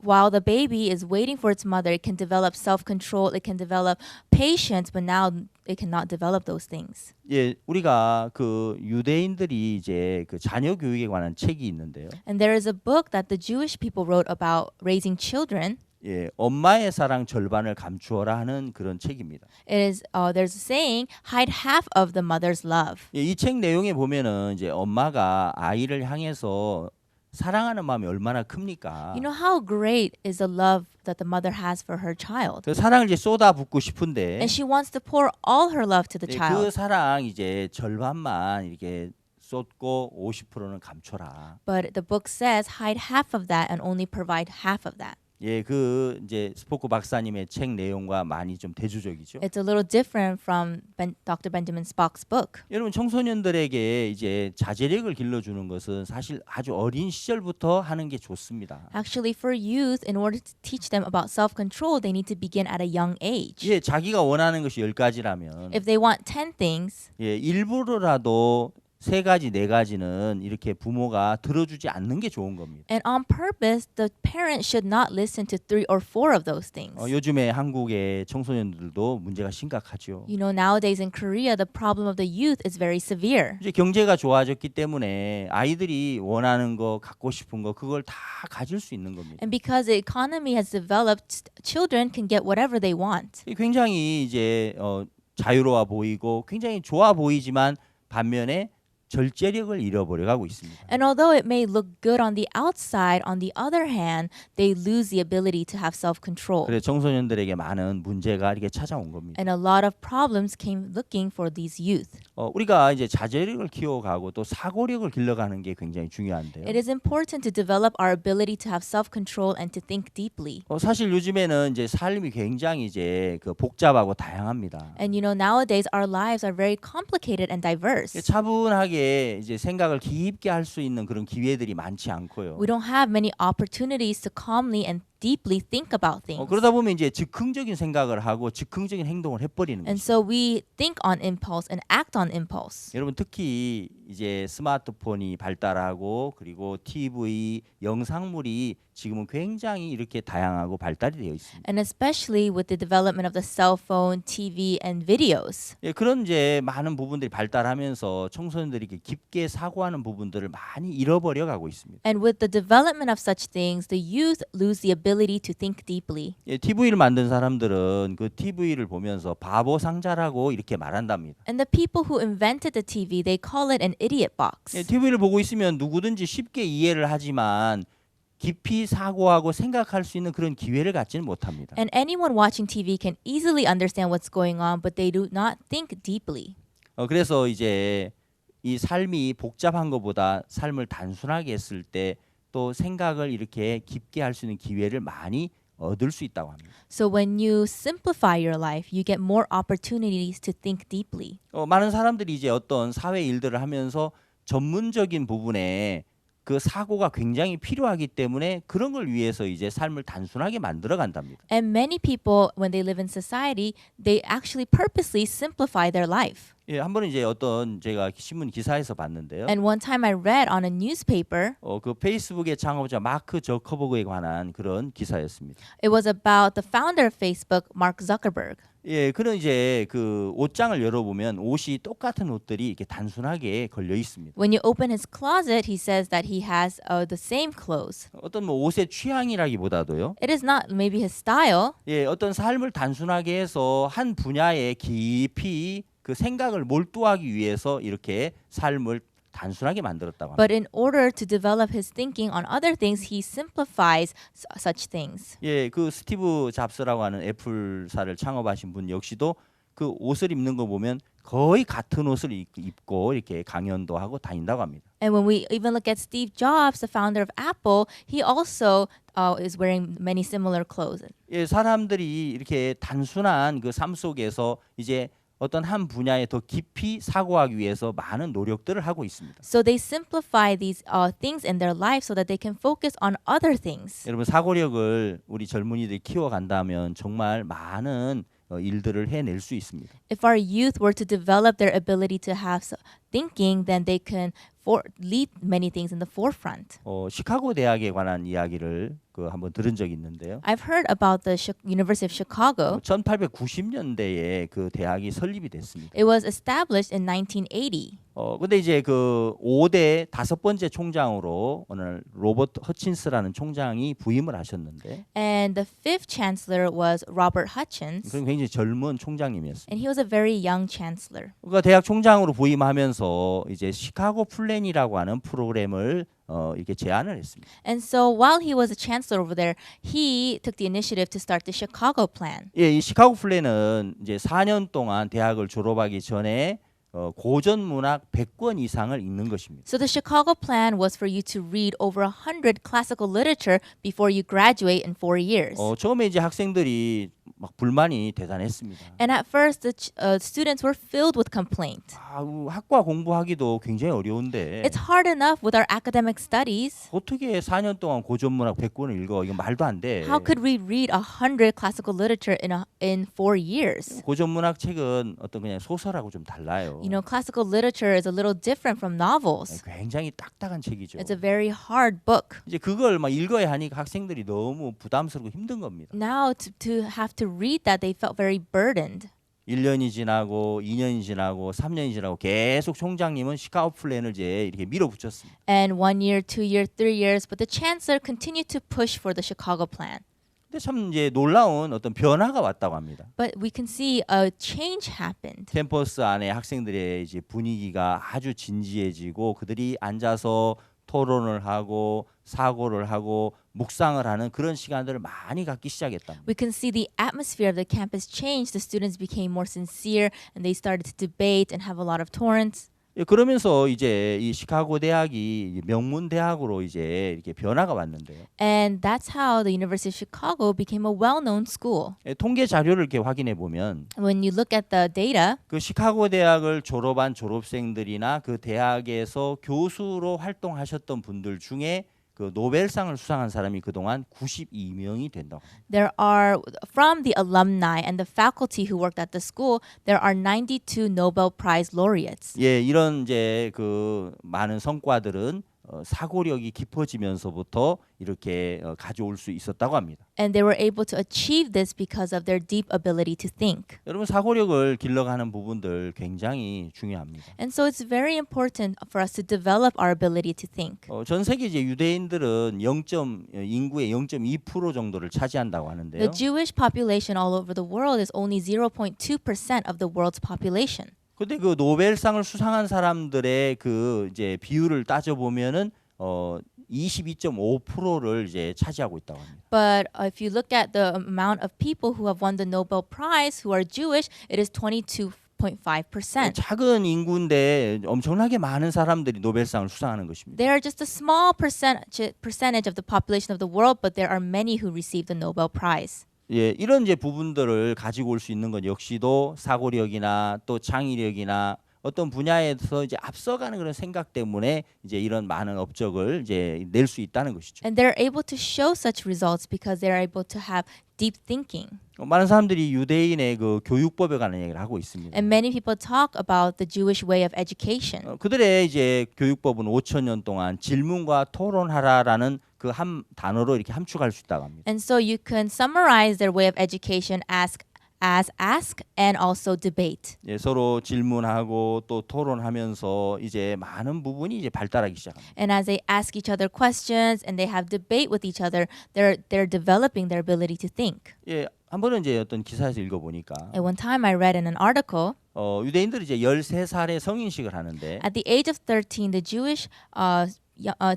while the baby is waiting for its mother, it can develop self-control, it can develop patience, but now it cannot develop those things. 예, 우리가 그 유대인들이 이제 그 자녀 교육에 관한 책이 있는데요. And there is a book that the Jewish people wrote about raising children. 예, 엄마의 사랑 절반을 감추어라 하는 그런 책입니다. It is there's a saying, hide half of the mother's love. 예, 이 책 내용에 보면은 이제 엄마가 아이를 향해서 사랑하는 마음이 얼마나 큽니까? You know how great is the love that the mother has for her child. 그 사랑을 이제 쏟아붓고 싶은데 And she wants to pour all her love to the 예, 그 child. 사랑 이제 절반만 이렇게 쏟고 50%는 감춰라. But the book says hide half of that and only provide half of that. 예, 그 이제 스포크 박사님의 책 내용과 많이 좀 대조적이죠. It's a little different from Dr. Benjamin Spock's book. 여러분 청소년들에게 이제 자제력을 길러주는 것은 사실 아주 어린 시절부터 하는 게 좋습니다. Actually, for youth, in order to teach them about self-control, they need to begin at a young age. 예, 자기가 원하는 것이 10가지라면 If they want 10 things, 예, 일부러라도 3가지, 4가지는 이렇게 부모가 들어주지 않는 게 좋은 겁니다. and on purpose, the parent should not listen to 3 or 4 of those things. 요즘에 한국의 청소년들도 문제가 심각하죠. You know, nowadays in Korea, the problem of the youth is very severe. 이제 경제가 좋아졌기 때문에 아이들이 원하는 거, 갖고 싶은 거 그걸 다 가질 수 있는 겁니다. And because the economy has developed, children can get whatever they want. 굉장히 이제 자유로워 보이고 굉장히 좋아 보이지만 반면에 절제력을 잃어버려 가고 있습니다. And although it may look good on the outside, on the other hand, they lose the ability to have self-control. 그래서 청소년들에게 많은 문제가 이렇게 찾아온 겁니다. And a lot of problems came looking for these youth. 우리가 이제 자제력을 키워가고 또 사고력을 길러가는 게 굉장히 중요한데요. It is important to develop our ability to have self-control and to think deeply. 사실 요즘에는 이제 삶이 굉장히 이제 그 복잡하고 다양합니다. And you know, nowadays our lives are very complicated and diverse. 차분하게 이제 생각을 깊게 할 수 있는 그런 기회들이 많지 않고요. We don't have many opportunities to calmly and deeply think about things. 그러다 보면 이제 즉흥적인 생각을 하고 즉흥적인 행동을 해버리는 And 거죠. so we think on impulse and act on impulse. 여러분 특히 이제 스마트폰이 발달하고 그리고 TV, 영상물이 지금은 굉장히 이렇게 다양하고 발달이 되어 있습니다. And especially with the development of the cell phone, TV, and videos. 예, 그런 이제 많은 부분들이 발달하면서 청소년들이 이렇게 깊게 사고하는 부분들을 많이 잃어버려 가고 있습니다. And with the development of such things, the youth lose the ability to think deeply. 예, TV를 만든 사람들은 그 TV를 보면서 바보 상자라고 이렇게 말한답니다. And the people who invented the TV, they call it an idiot box. 예, TV를 보고 있으면 누구든지 쉽게 이해를 하지만 깊이 사고하고 생각할 수 있는 그런 기회를 갖지는 못합니다. And anyone watching TV can easily understand what's going on, but they do not think deeply. 그래서 이제 이 삶이 복잡한 것보다 삶을 단순하게 했을 때 또 생각을 이렇게 깊게 할 수 있는 기회를 많이 얻을 수 있다고 합니다. So when you simplify your life, you get more opportunities to think deeply. 많은 사람들이 이제 어떤 사회 일들을 하면서 전문적인 부분에 그 사고가 굉장히 필요하기 때문에 그런 걸 위해서 이제 삶을 단순하게 만들어 간답니다. And many people, when they live in society, they actually purposely simplify their life. 예, 한 번은 이제 어떤 제가 신문 기사에서 봤는데요. And one time I read on a newspaper, 그 페이스북의 창업자 마크 저커버그에 관한 그런 기사였습니다. it was about the founder of Facebook, Mark Zuckerberg. 예, 그는 이제 그 옷장을 열어보면 옷이 똑같은 옷들이 이렇게 단순하게 걸려 있습니다. When you open his closet, he says that he has the same clothes. 어떤 뭐 옷의 취향이라기보다도요. It is not maybe his style, 예, 어떤 삶을 단순하게 해서 한 분야에 깊이 그 생각을 몰두하기 위해서 이렇게 삶을 단순하게 만들었다고 합니다. but in order to develop his thinking on other things, he simplifies such things. 예, 그 스티브 잡스라고 하는 애플사를 창업하신 분 역시도 그 옷을 입는 거 보면 거의 같은 옷을 입고 이렇게 강연도 하고 다닌다고 합니다. And when we even look at Steve Jobs, the founder of Apple, he also is wearing many similar clothes. 예, 사람들이 이렇게 단순한 그 삶 속에서 이제 어떤 한 분야에 더 깊이 사고하기 위해서 많은 노력들을 하고 있습니다. So they simplify these things in their life so that they can focus on other things. 여러분 사고력을 우리 젊은이들이 키워간다면 정말 많은 일들을 해낼 수 있습니다. If our youth were to develop their ability to have thinking, then they can lead many things in the forefront. 시카고 대학에 관한 이야기를 한번 들은 적이 있는데요. I've heard about the University of Chicago. 1890년대에 그 대학이 설립이 됐습니다. It was established in 1980. 근데 이제 그 5대 다섯 번째 총장으로 오늘 로버트 허친스라는 총장이 부임을 하셨는데, And the fifth chancellor was Robert Hutchins. 그건 굉장히 젊은 총장님이었습니다. And he was a very young chancellor. 그러니까 대학 총장으로 부임하면서 이제 시카고 플랜이라고 하는 프로그램을 이렇게 제안을 했습니다. And so while he was a chancellor over there, he took the initiative to start the Chicago Plan. 예, 이 시카고 플랜은 이제 4년 동안 대학을 졸업하기 전에 고전 문학 100권 이상을 읽는 것입니다. So the Chicago Plan was for you to read over 100 classical literature before you graduate in 4 years. 처음에 이제 학생들이 막 불만이 대단했습니다. And at first, the students were filled with complaint. 학과 공부하기도 굉장히 어려운데 It's hard enough with our academic studies. 어떻게 4년 동안 고전 문학 100권을 읽어? 이건 말도 안 돼. How could we read 100 classical literature in 4 years? 고전 문학 책은 어떤 그냥 소설하고 좀 달라요. You know, classical literature is a little different from novels. 굉장히 딱딱한 책이죠. It's a very hard book. 이제 그걸 막 읽어야 하니까 학생들이 너무 부담스럽고 힘든 겁니다. Now to have to read that, they felt very burdened. 1년이 지나고 2년이 지나고 3년이 지나고 계속 총장님은 시카고 플랜을 이제 이렇게 밀어붙였습니다. And 1 year, 2 years, 3 years, but the chancellor continued to push for the Chicago Plan. 근데 참 이제 놀라운 어떤 변화가 왔다고 합니다. But we can see a change happened. 캠퍼스 안에 학생들의 이제 분위기가 아주 진지해지고 그들이 앉아서 토론을 하고 사고를 하고 묵상을 하는 그런 시간들을 많이 갖기 시작했답니다. We can see the atmosphere of the campus change. The students became more sincere and they started to debate and have a lot of torrents. 예, 그러면서 이제 이 시카고 대학이 명문 대학으로 이제 이렇게 변화가 왔는데요. And that's how the University of Chicago became a well-known school. 예, 통계 자료를 이렇게 확인해 보면 When you look at the data, 그 시카고 대학을 졸업한 졸업생들이나 그 대학에서 교수로 활동하셨던 분들 중에 그 노벨상을 수상한 사람이 그동안 92명이 된다고 합니다. there are, from the alumni and the faculty who worked at the school, there are 92 Nobel Prize laureates. 예, 이런 이제 그 많은 성과들은 사고력이 깊어지면서부터 이렇게 가져올 수 있었다고 합니다. And they were able to achieve this because of their deep ability to think. 여러분 사고력을 길러가는 부분들 굉장히 중요합니다. And so it's very important for us to develop our ability to think. 전 세계 이제 유대인들은 인구의 0.2% 정도를 차지한다고 하는데요. The Jewish population all over the world is only 0.2% of the world's population. 근데 그 노벨상을 수상한 사람들의 그 이제 비율을 따져 보면은 22.5%를 이제 차지하고 있다고 합니다. But if you look at the amount of people who have won the Nobel Prize who are Jewish, it is 22.5%. 작은 인구인데 엄청나게 많은 사람들이 노벨상을 수상하는 것입니다. They are just a small percentage of the population of the world, but there are many who receive the Nobel Prize. 예, 이런 이제 부분들을 가지고 올 수 있는 건 역시도 사고력이나 또 창의력이나 어떤 분야에서 이제 앞서가는 그런 생각 때문에 이제 이런 많은 업적을 이제 낼 수 있다는 것이죠. And they're able to show such results because they're able to have deep thinking. 많은 사람들이 유대인의 그 교육법에 관한 얘기를 하고 있습니다. And many people talk about the Jewish way of education. 그들의 이제 교육법은 5,000년 동안 질문과 토론하라라는 그 한 단어로 이렇게 함축할 수 있다고 합니다. And so you can summarize their way of education as ask and also debate. 예, 서로 질문하고 또 토론하면서 이제 많은 부분이 이제 발달하기 시작합니다. And as they ask each other questions and they have debate with each other, they're developing their ability to think. 예, 한 번은 이제 어떤 기사에서 읽어보니까 At one time I read in an article, 유대인들이 이제 13살에 성인식을 하는데 at the age of 13, the Jewish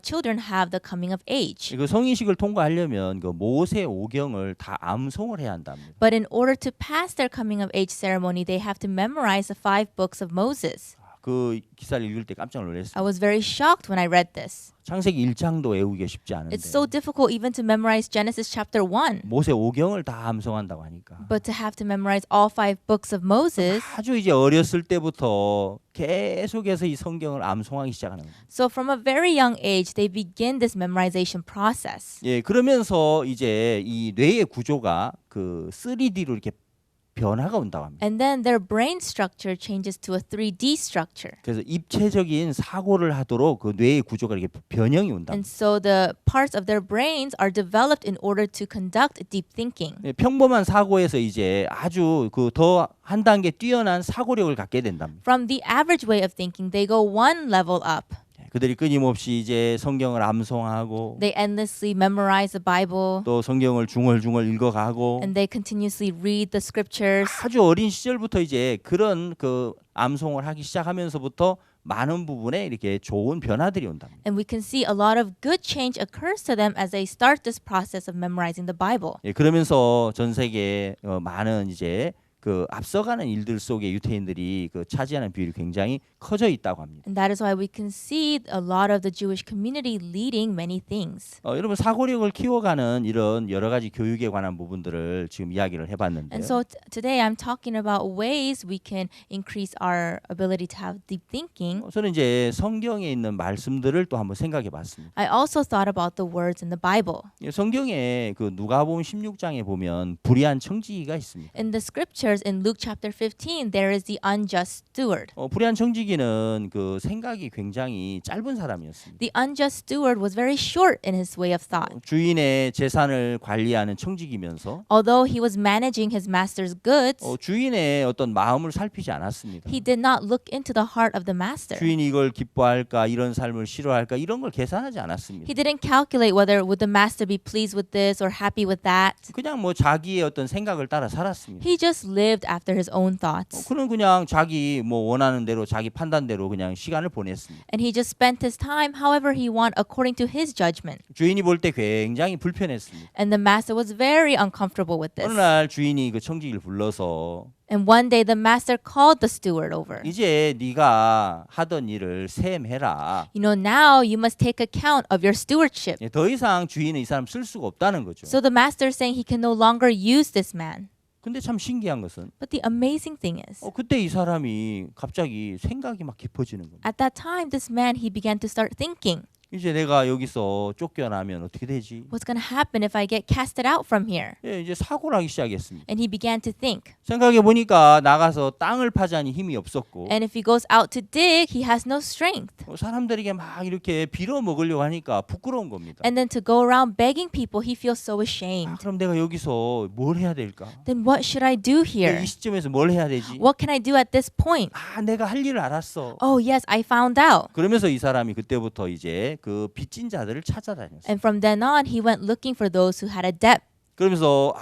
children have the coming of age. 그 성인식을 통과하려면 그 모세 오경을 다 암송을 해야 한답니다. But in order to pass their coming of age ceremony, they have to memorize the 5 books of Moses. 그 기사를 읽을 때 깜짝 I 놀랐어요. was very shocked when I read this. 창세기 1장도 외우기 쉽지 않은데 It's so difficult even to memorize Genesis chapter 1. 모세 오경을 다 암송한다고 하니까 But to have to memorize all 5 books of Moses. 아주 이제 어렸을 때부터 계속해서 이 성경을 암송하기 시작하는 거예요. So from a very young age, they begin this memorization process. 예, 그러면서 이제 이 뇌의 구조가 그 3D로 이렇게 변화가 온다고 합니다. And then their brain structure changes to a 3D structure. 그래서 입체적인 사고를 하도록 그 뇌의 구조가 이렇게 변형이 온다. And so the parts of their brains are developed in order to conduct deep thinking. 예, 평범한 사고에서 이제 아주 그 더 한 단계 뛰어난 사고력을 갖게 된답니다. From the average way of thinking, they go one level up. 그들이 끊임없이 이제 성경을 암송하고 They endlessly memorize the Bible. 또 성경을 중얼중얼 읽어가고 And they continuously read the scriptures. 아주 어린 시절부터 이제 그런 그 암송을 하기 시작하면서부터 많은 부분에 이렇게 좋은 변화들이 온답니다. And we can see a lot of good change occurs to them as they start this process of memorizing the Bible. 예, 그러면서 전 세계 많은 이제 그 앞서가는 일들 속에 유태인들이 그 차지하는 비율이 굉장히 커져 있다고 합니다. And that is why we can see a lot of the Jewish community leading many things. 여러분 사고력을 키워가는 이런 여러 가지 교육에 관한 부분들을 지금 이야기를 해봤는데요. And so today I'm talking about ways we can increase our ability to have deep thinking. 저는 이제 성경에 있는 말씀들을 또 한번 생각해봤습니다. I also thought about the words in the Bible. 성경에 그 누가복음 16장에 보면 불의한 청지기가 있습니다. In the scriptures in Luke chapter 15, there is the unjust steward. 불의한 청지기는 그 생각이 굉장히 짧은 사람이었습니다. The unjust steward was very short in his way of thought. 주인의 재산을 관리하는 청지기면서 Although he was managing his master's goods, 주인의 어떤 마음을 살피지 않았습니다. he did not look into the heart of the master. 주인이 이걸 기뻐할까 이런 삶을 싫어할까 이런 걸 계산하지 않았습니다. He didn't calculate whether would the master be pleased with this or happy with that. 그냥 뭐 자기의 어떤 생각을 따라 살았습니다. He just lived after his own thoughts. 그는 그냥 자기 뭐 원하는 대로 자기 판단대로 그냥 시간을 보냈습니다. And he just spent his time however he want according to his judgment. 주인이 볼 때 굉장히 불편했습니다. And the master was very uncomfortable with 어느 this. 날 주인이 그 청지기를 불러서 And one day the master called the steward over. 이제 네가 하던 일을 셈해라. You know, now you must take account of your stewardship. 더 이상 주인은 이 사람 쓸 수가 없다는 거죠. So the master is saying he can no longer use this man. 근데 참 신기한 것은 But the amazing thing is, 그때 이 사람이 갑자기 생각이 막 깊어지는 겁니다. at that time, this man, he began to start thinking, 이제 내가 여기서 쫓겨나면 어떻게 되지? what's going to happen if I get casted out from here? 예, 이제 사고를 하기 시작했습니다. And he began to think. 생각해 보니까 나가서 땅을 파자니 힘이 없었고 And if he goes out to dig, he has no strength. 사람들에게 막 이렇게 빌어 먹으려고 하니까 부끄러운 겁니다. And then to go around begging people, he feels so ashamed. 그럼 내가 여기서 뭘 해야 될까? Then what should I do here? 이 시점에서 뭘 해야 되지? What can I do at this point? 내가 할 일을 알았어. Oh, yes, I found out. 그러면서 이 사람이 그때부터 이제 그 빚진 자들을 찾아다녔어요. And from then on, he went looking for those who had a debt. 그러면서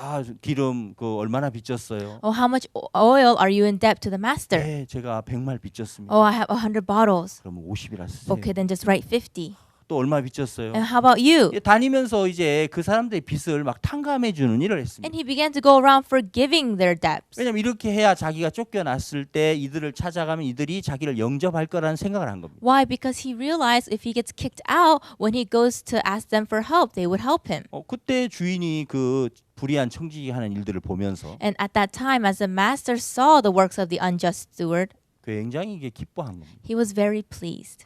기름 그 얼마나 빚졌어요? Oh, how much oil are you in debt to the master? 네, 제가 100말 빚졌습니다. Oh, I have 100 bottles. 그럼 50이라 쓰세요. Okay, then just write 50. 또 얼마 빚졌어요? And how about you? 예, 다니면서 이제 그 사람들의 빚을 막 탕감해 주는 일을 했습니다. And he began to go around forgiving their debts. 왜냐면 이렇게 해야 자기가 쫓겨났을 때 이들을 찾아가면 이들이 자기를 영접할 거라는 생각을 한 겁니다. Why? Because he realized if he gets kicked out, when he goes to ask them for help, they would help him. 그때 주인이 그 불의한 청지기 하는 일들을 보면서 And at that time, as the master saw the works of the unjust steward, 굉장히 이게 기뻐한 겁니다. he was very pleased.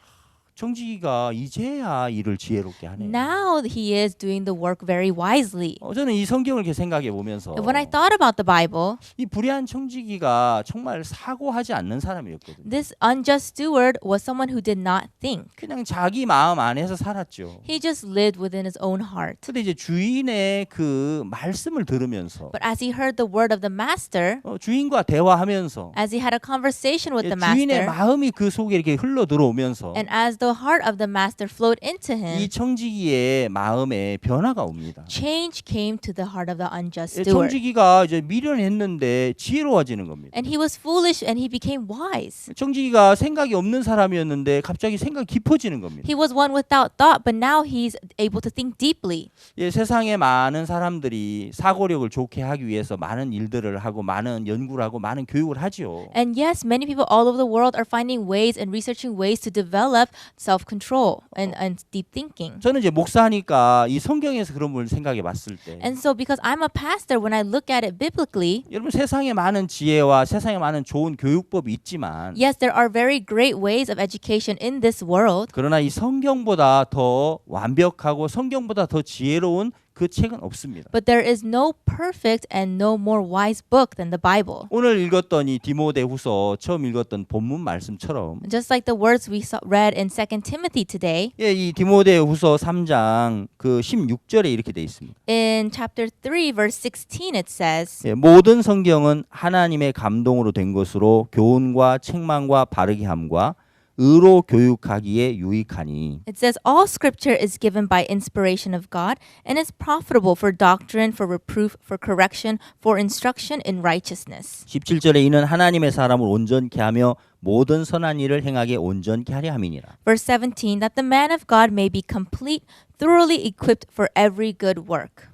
청지기가 이제야 일을 지혜롭게 하네. Now he is doing the work very wisely. 저는 이 성경을 이렇게 생각해 보면서 When I thought about the Bible, 이 불의한 청지기가 정말 사고하지 않는 사람이었거든요. this unjust steward was someone who did not think. 그냥 자기 마음 안에서 살았죠. He just lived within his own heart. 근데 이제 주인의 그 말씀을 들으면서 But as he heard the word of the master, 주인과 대화하면서 as he had a conversation with the 주인의 master, 마음이 그 속에 이렇게 흘러 들어오면서 and as the heart of the master flowed into 이 him, 청지기의 마음에 변화가 옵니다. change came to the heart of the unjust 예, steward. 청지기가 이제 미련했는데 지혜로워지는 겁니다. And he was foolish and he became wise. 청지기가 생각이 없는 사람이었는데 갑자기 생각이 깊어지는 겁니다. He was one without thought, but now he's able to think deeply. 예, 세상에 많은 사람들이 사고력을 좋게 하기 위해서 많은 일들을 하고 많은 연구를 하고 많은 교육을 하지요. And yes, many people all over the world are finding ways and researching ways to develop self-control and deep thinking. 저는 이제 목사니까 이 성경에서 그런 걸 생각해 봤을 때 And so because I'm a pastor, when I look at it biblically, 여러분 세상에 많은 지혜와 세상에 많은 좋은 교육법이 있지만 yes, there are very great ways of education in this world. 그러나 이 성경보다 더 완벽하고 성경보다 더 지혜로운 그 책은 없습니다. But there is no perfect and no more wise book than the Bible. 오늘 읽었던 이 디모데후서 처음 읽었던 본문 말씀처럼 Just like the words we read in 2 Timothy today, 예, 이 디모데후서 3장 그 16절에 이렇게 돼 있습니다. in chapter 3 verse 16 it says, 예, 모든 성경은 하나님의 감동으로 된 것으로 교훈과 책망과 바르게 함과 의로 교육하기에 유익하니 it says all scripture is given by inspiration of God and is profitable for doctrine, for reproof, for correction, for instruction in righteousness. 17절에 이는 하나님의 사람을 온전케 하며 모든 선한 일을 행하게 온전케 하려 함이니라. Verse 17, that the man of God may be complete, thoroughly equipped for every good work.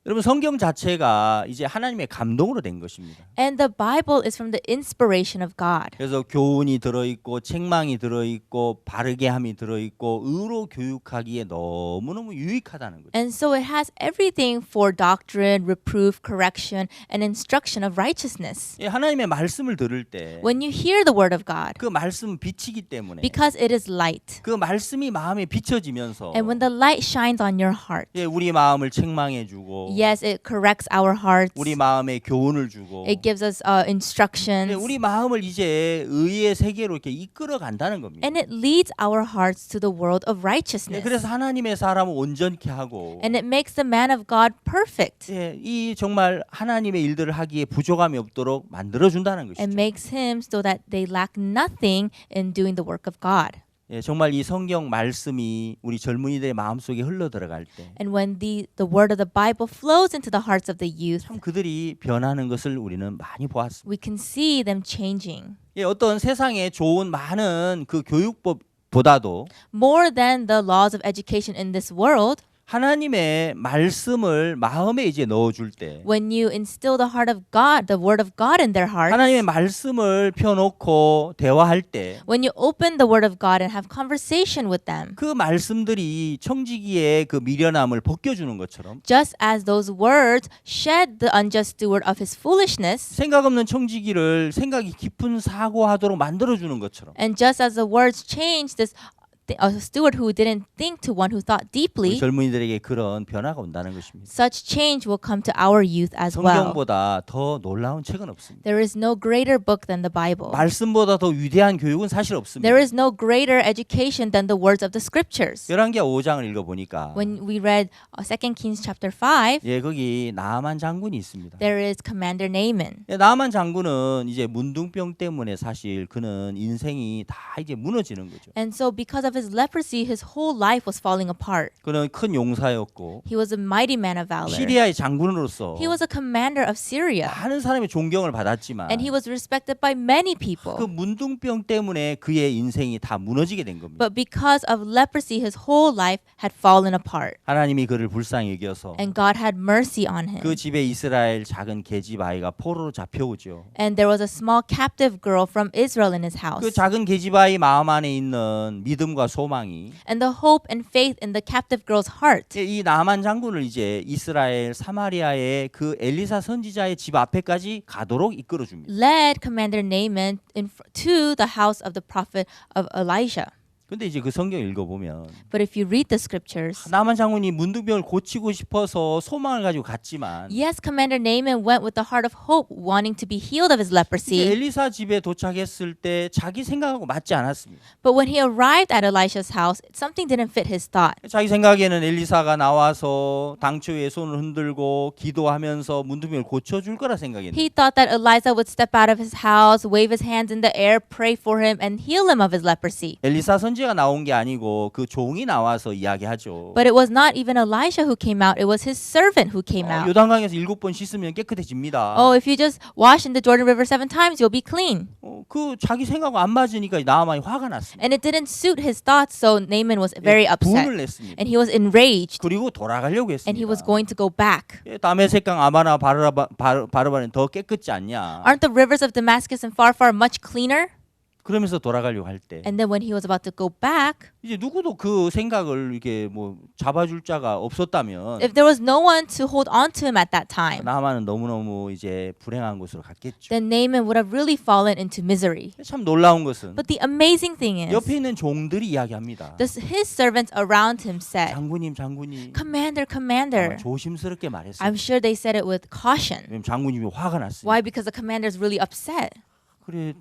여러분 성경 자체가 이제 하나님의 감동으로 된 것입니다. And the Bible is from the inspiration of God. 그래서 교훈이 들어있고 책망이 들어있고 바르게 함이 들어있고 의로 교육하기에 너무너무 유익하다는 거죠. And so it has everything for doctrine, reproof, correction, and instruction of righteousness. 예, 하나님의 말씀을 들을 때 When you hear the word of God, 그 말씀은 빛이기 때문에 because it is light, 그 말씀이 마음에 비춰지면서 and when the light shines on your heart, 예, 우리 마음을 책망해주고 yes, it corrects our hearts. 우리 마음에 교훈을 주고 It gives us 예, instructions. 우리 마음을 이제 의의 세계로 이렇게 이끌어 간다는 겁니다. And it leads our hearts to the world of 예, righteousness. 그래서 하나님의 사람을 온전케 하고 And it makes the man of God perfect. 예, 이 정말 하나님의 일들을 하기에 부족함이 없도록 만들어 준다는 것이죠. And makes him so that they lack nothing in doing the work of God. 예, 정말 이 성경 말씀이 우리 젊은이들의 마음속에 흘러 들어갈 때 And when the word of the Bible flows into the hearts of the youth, 참 그들이 변하는 것을 우리는 많이 보았습니다. we can see them changing. 예, 어떤 세상에 좋은 많은 그 교육법보다도 More than the laws of education in this world, 하나님의 말씀을 마음에 이제 넣어줄 때 when you instill the heart of God, the word of God in their hearts, 하나님의 말씀을 펴놓고 대화할 때 when you open the word of God and have conversation with them, 그 말씀들이 청지기의 그 미련함을 벗겨주는 것처럼 just as those words shed the unjust steward of his foolishness, 생각 없는 청지기를 생각이 깊은 사고하도록 만들어주는 것처럼 and just as the words changed this a steward who didn't think to one who thought 우리 deeply, 젊은이들에게 그런 변화가 온다는 것입니다. such change will come to our youth as well. 성경보다 더 놀라운 책은 없습니다. There is no greater book than the Bible. 말씀보다 더 위대한 교육은 사실 없습니다. There is no greater education than the words of the scriptures. 열왕기하 5장을 읽어보니까 When we read 2 Kings chapter 5, 예, 거기 나아만 장군이 있습니다. there is Commander Naaman. 예, 나아만 장군은 이제 문둥병 때문에 사실 그는 인생이 다 이제 무너지는 거죠. And so because of his leprosy, his whole life was falling apart. 그는 큰 용사였고 He was a mighty man of valor. 시리아의 장군으로서 He was a commander of Syria, 많은 사람의 존경을 받았지만 and he was respected by many people. 그 문둥병 때문에 그의 인생이 다 무너지게 된 겁니다. But because of leprosy, his whole life had fallen apart, 하나님이 그를 불쌍히 여겨서 and God had mercy on him. 그 집에 이스라엘 작은 계집 아이가 포로로 잡혀오죠. And there was a small captive girl from Israel in his house. 그 작은 계집 아이 마음 안에 있는 믿음과 소망이 And the hope and faith in the captive girl's heart 이 나만 장군을 이제 이스라엘 사마리아의 그 엘리사 선지자의 집 앞에까지 가도록 이끌어 줍니다. led Commander Naaman to the house of the prophet of Elijah. 근데 이제 그 성경 읽어보면 But if you read the scriptures, 나만 장군이 문둥병을 고치고 싶어서 소망을 가지고 갔지만 yes, Commander Naaman went with the heart of hope, wanting to be healed of his 이제 leprosy. 엘리사 집에 도착했을 때 자기 생각하고 맞지 않았습니다. But when he arrived at Elisha's house, something didn't fit his thought. 자기 생각에는 엘리사가 나와서 당초에 손을 흔들고 기도하면서 문둥병을 고쳐줄 거라 생각했는데 He thought that Elijah would step out of his house, wave his hands in the air, pray for him, and heal him of his leprosy. 엘리사 선지자가 나온 게 아니고 그 종이 나와서 이야기하죠. But it was not even Elisha who came out, it was his servant who came out. 요단강에서 7번 씻으면 깨끗해집니다. Oh, if you just wash in the Jordan River 7 times, you'll be clean. 그 자기 생각하고 안 맞으니까 나아만이 화가 났습니다. And it didn't suit his thoughts, so Naaman was very upset. 분을 냈습니다. And he was enraged, 그리고 돌아가려고 and he was 했습니다. going to go back. 다메섹강 아바나 바르바는 더 깨끗지 않냐? Aren't the rivers of Damascus and Pharpar much cleaner? 그러면서 돌아가려고 할 때 And then when he was about to go back, 이제 누구도 그 생각을 이렇게 뭐 잡아줄 자가 없었다면 if there was no one to hold on to him at that time, 나아만은 너무너무 이제 불행한 곳으로 갔겠죠. then Naaman would have really fallen into misery. 참 놀라운 것은 But the amazing thing is, 옆에 있는 종들이 이야기합니다. his servants around him said, 장군님, Commander, 아마 Commander. 조심스럽게 말했어요. I'm sure they said it with caution. 왜냐면 장군님이 화가 났어요. Why? Because the commander is really upset. 그래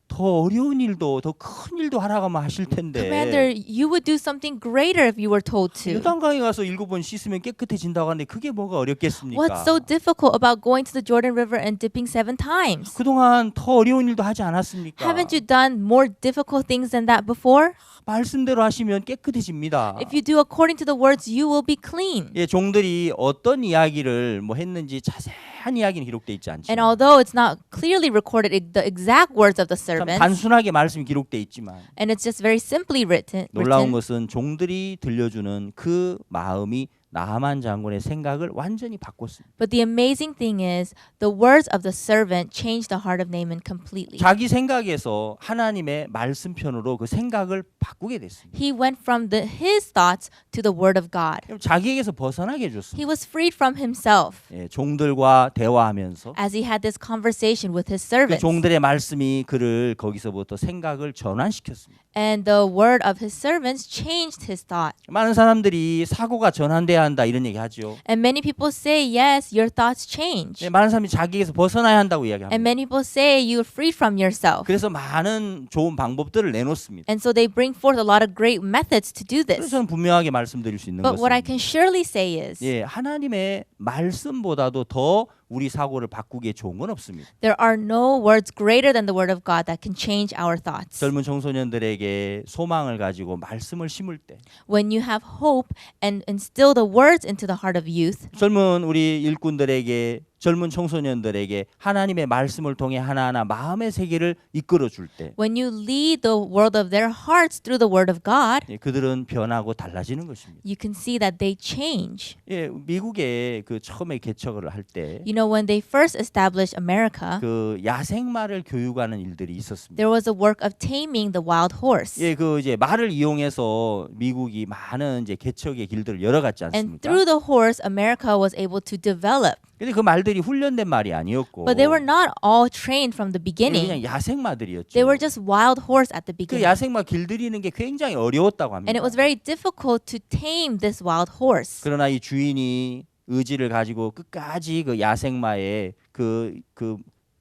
더 어려운 일도 더 큰 일도 하라고 하실 Commander, 텐데 you would do something greater if you were told to. 요단강에 가서 7번 씻으면 깨끗해진다고 하는데 그게 뭐가 어렵겠습니까? What's so difficult about going to the Jordan River and dipping 7 times? 그동안 더 어려운 일도 하지 않았습니까? Haven't you done more difficult things than that before? 말씀대로 하시면 깨끗해집니다. If you do according to the words, you will be clean. 예, 종들이 어떤 이야기를 뭐 했는지 자세한 이야기는 기록돼 있지 And 않지만 although it's not clearly recorded the exact words of the 참 servants, 단순하게 말씀이 기록돼 있지만 and it's just very simply 놀라운 written, 것은 종들이 들려주는 그 마음이 나하만 장군의 생각을 완전히 바꿨습니다. but the amazing thing is the words of the servant changed the heart of Naaman completely. 자기 생각에서 하나님의 말씀편으로 그 생각을 바꾸게 됐습니다. He went from his thoughts to the word of God. 자기에게서 벗어나게 해줬습니다. He was freed from himself 예, 종들과 대화하면서 as he had this conversation with his 그 servants. 종들의 말씀이 그를 거기서부터 생각을 전환시켰습니다. And the word of his servants changed his thought. 많은 사람들이 사고가 전환돼야 한다 이런 얘기하죠. And many people say, yes, your thoughts change. 네, 많은 사람이 자기에게서 벗어나야 한다고 And 이야기합니다. many people say you're freed from yourself. 그래서 많은 좋은 방법들을 내놓습니다. And so they bring forth a lot of great methods to do 그래서 this. 저는 분명하게 말씀드릴 수 있는 But what I 것은 can surely say is 예, 하나님의 말씀보다도 더 우리 사고를 바꾸기에 좋은 건 없습니다. there are no words greater than the word of God that can change our thoughts. 젊은 청소년들에게 소망을 가지고 말씀을 심을 때 When you have hope and instill the words into the heart of youth, 젊은 우리 일꾼들에게 젊은 청소년들에게 하나님의 말씀을 통해 하나하나 마음의 세계를 이끌어 줄 때 when you lead the world of their hearts through the word of God, 예, 그들은 변하고 달라지는 것입니다. you can see that they change. 예, 미국에 그 처음에 개척을 할 때 You know, when they first established America, 그 야생마를 교육하는 일들이 있었습니다. there was a work of taming the wild horse. 예, 그 이제 말을 이용해서 미국이 많은 이제 개척의 길들을 열어갔지 And 않습니까? through the horse, America was able to develop. 근데 그 말들이 훈련된 말이 아니었고 But they were not all trained from the 그냥 beginning. 야생마들이었죠. They were just wild horse at the 그 beginning. 야생마 길들이는 게 굉장히 어려웠다고 합니다. And it was very difficult to tame this wild horse. 그러나 이 주인이 의지를 가지고 끝까지 그 야생마의 그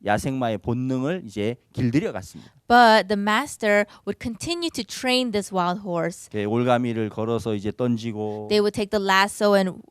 야생마의 본능을 이제 길들여 갔습니다. But the master would continue to train this wild horse. 예, 올가미를 걸어서 이제 던지고 They would take the lasso and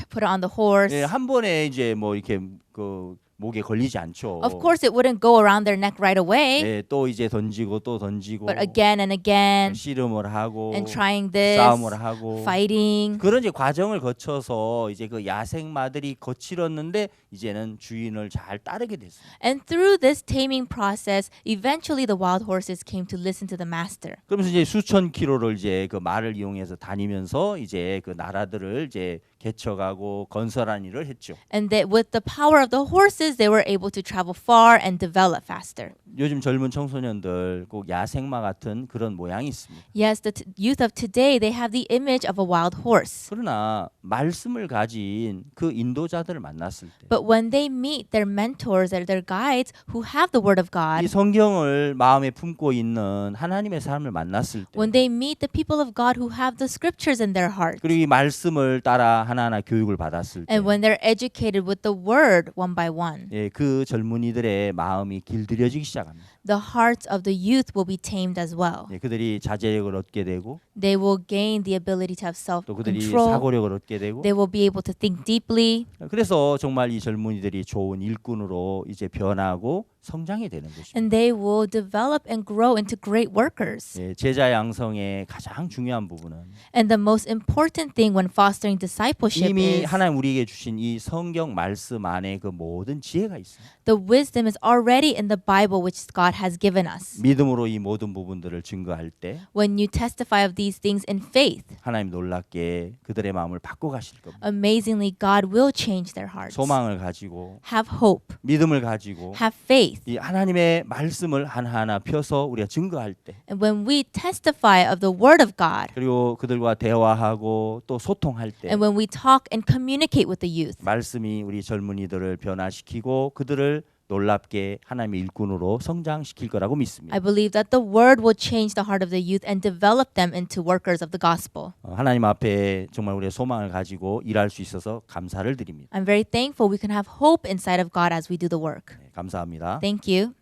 put it on the horse. 예, 한 번에 이제 뭐 이렇게 그 목에 걸리지 않죠. Of course, it wouldn't go around their neck right away, 예, 또 이제 던지고 또 던지고 but again and again, 씨름을 하고 and trying this, 싸움을 하고 fighting. 그런 이제 과정을 거쳐서 이제 그 야생마들이 거칠었는데 이제는 주인을 잘 따르게 됐습니다. And through this taming process, eventually the wild horses came to listen to the master. 그러면서 이제 수천 킬로를 이제 그 말을 이용해서 다니면서 이제 그 나라들을 이제 개척하고 건설한 일을 했죠. And that with the power of the horses, they were able to travel far and develop faster. 요즘 젊은 청소년들 꼭 야생마 같은 그런 모양이 있습니다. Yes, the youth of today, they have the image of a wild horse. 그러나 말씀을 가진 그 인도자들을 만났을 때 But when they meet their mentors or their guides who have the word of God, 이 성경을 마음에 품고 있는 하나님의 사람을 만났을 때 when they meet the people of God who have the scriptures in their heart, 그리고 이 말씀을 따라 하나하나 교육을 받았을 때 and when they're educated with the word one by one, 예, 그 젊은이들의 마음이 길들여지기 시작합니다. the hearts of the youth will be tamed as well. 예, 그들이 자제력을 얻게 되고 They will gain the ability to have 또 그들이 self-control. 사고력을 얻게 되고 They will be able to think deeply. 그래서 정말 이 젊은이들이 좋은 일꾼으로 이제 변하고 성장이 되는 것입니다. And they will develop and grow into great workers. 예, 제자 양성의 가장 중요한 부분은 And the most important thing when fostering discipleship 이미 is 하나님 우리에게 주신 이 성경 말씀 안에 그 모든 지혜가 있습니다. the wisdom is already in the Bible which God has given us. 믿음으로 이 모든 부분들을 증거할 때 When you testify of these things in faith, 하나님 놀랍게 그들의 마음을 바꿔 가실 겁니다. amazingly God will change their hearts. 소망을 가지고 Have hope, 믿음을 가지고 have faith. 이 하나님의 말씀을 하나하나 펴서 우리가 증거할 때 And when we testify of the word of God, 그리고 그들과 대화하고 또 소통할 때 and when we talk and communicate with the youth, 말씀이 우리 젊은이들을 변화시키고 그들을 놀랍게 하나님의 일꾼으로 성장시킬 거라고 믿습니다. I believe that the word will change the heart of the youth and develop them into workers of the gospel. 하나님 앞에 정말 우리의 소망을 가지고 일할 수 있어서 감사를 드립니다. I'm very thankful we can have hope inside of God as we do the work. 네, 감사합니다. Thank you.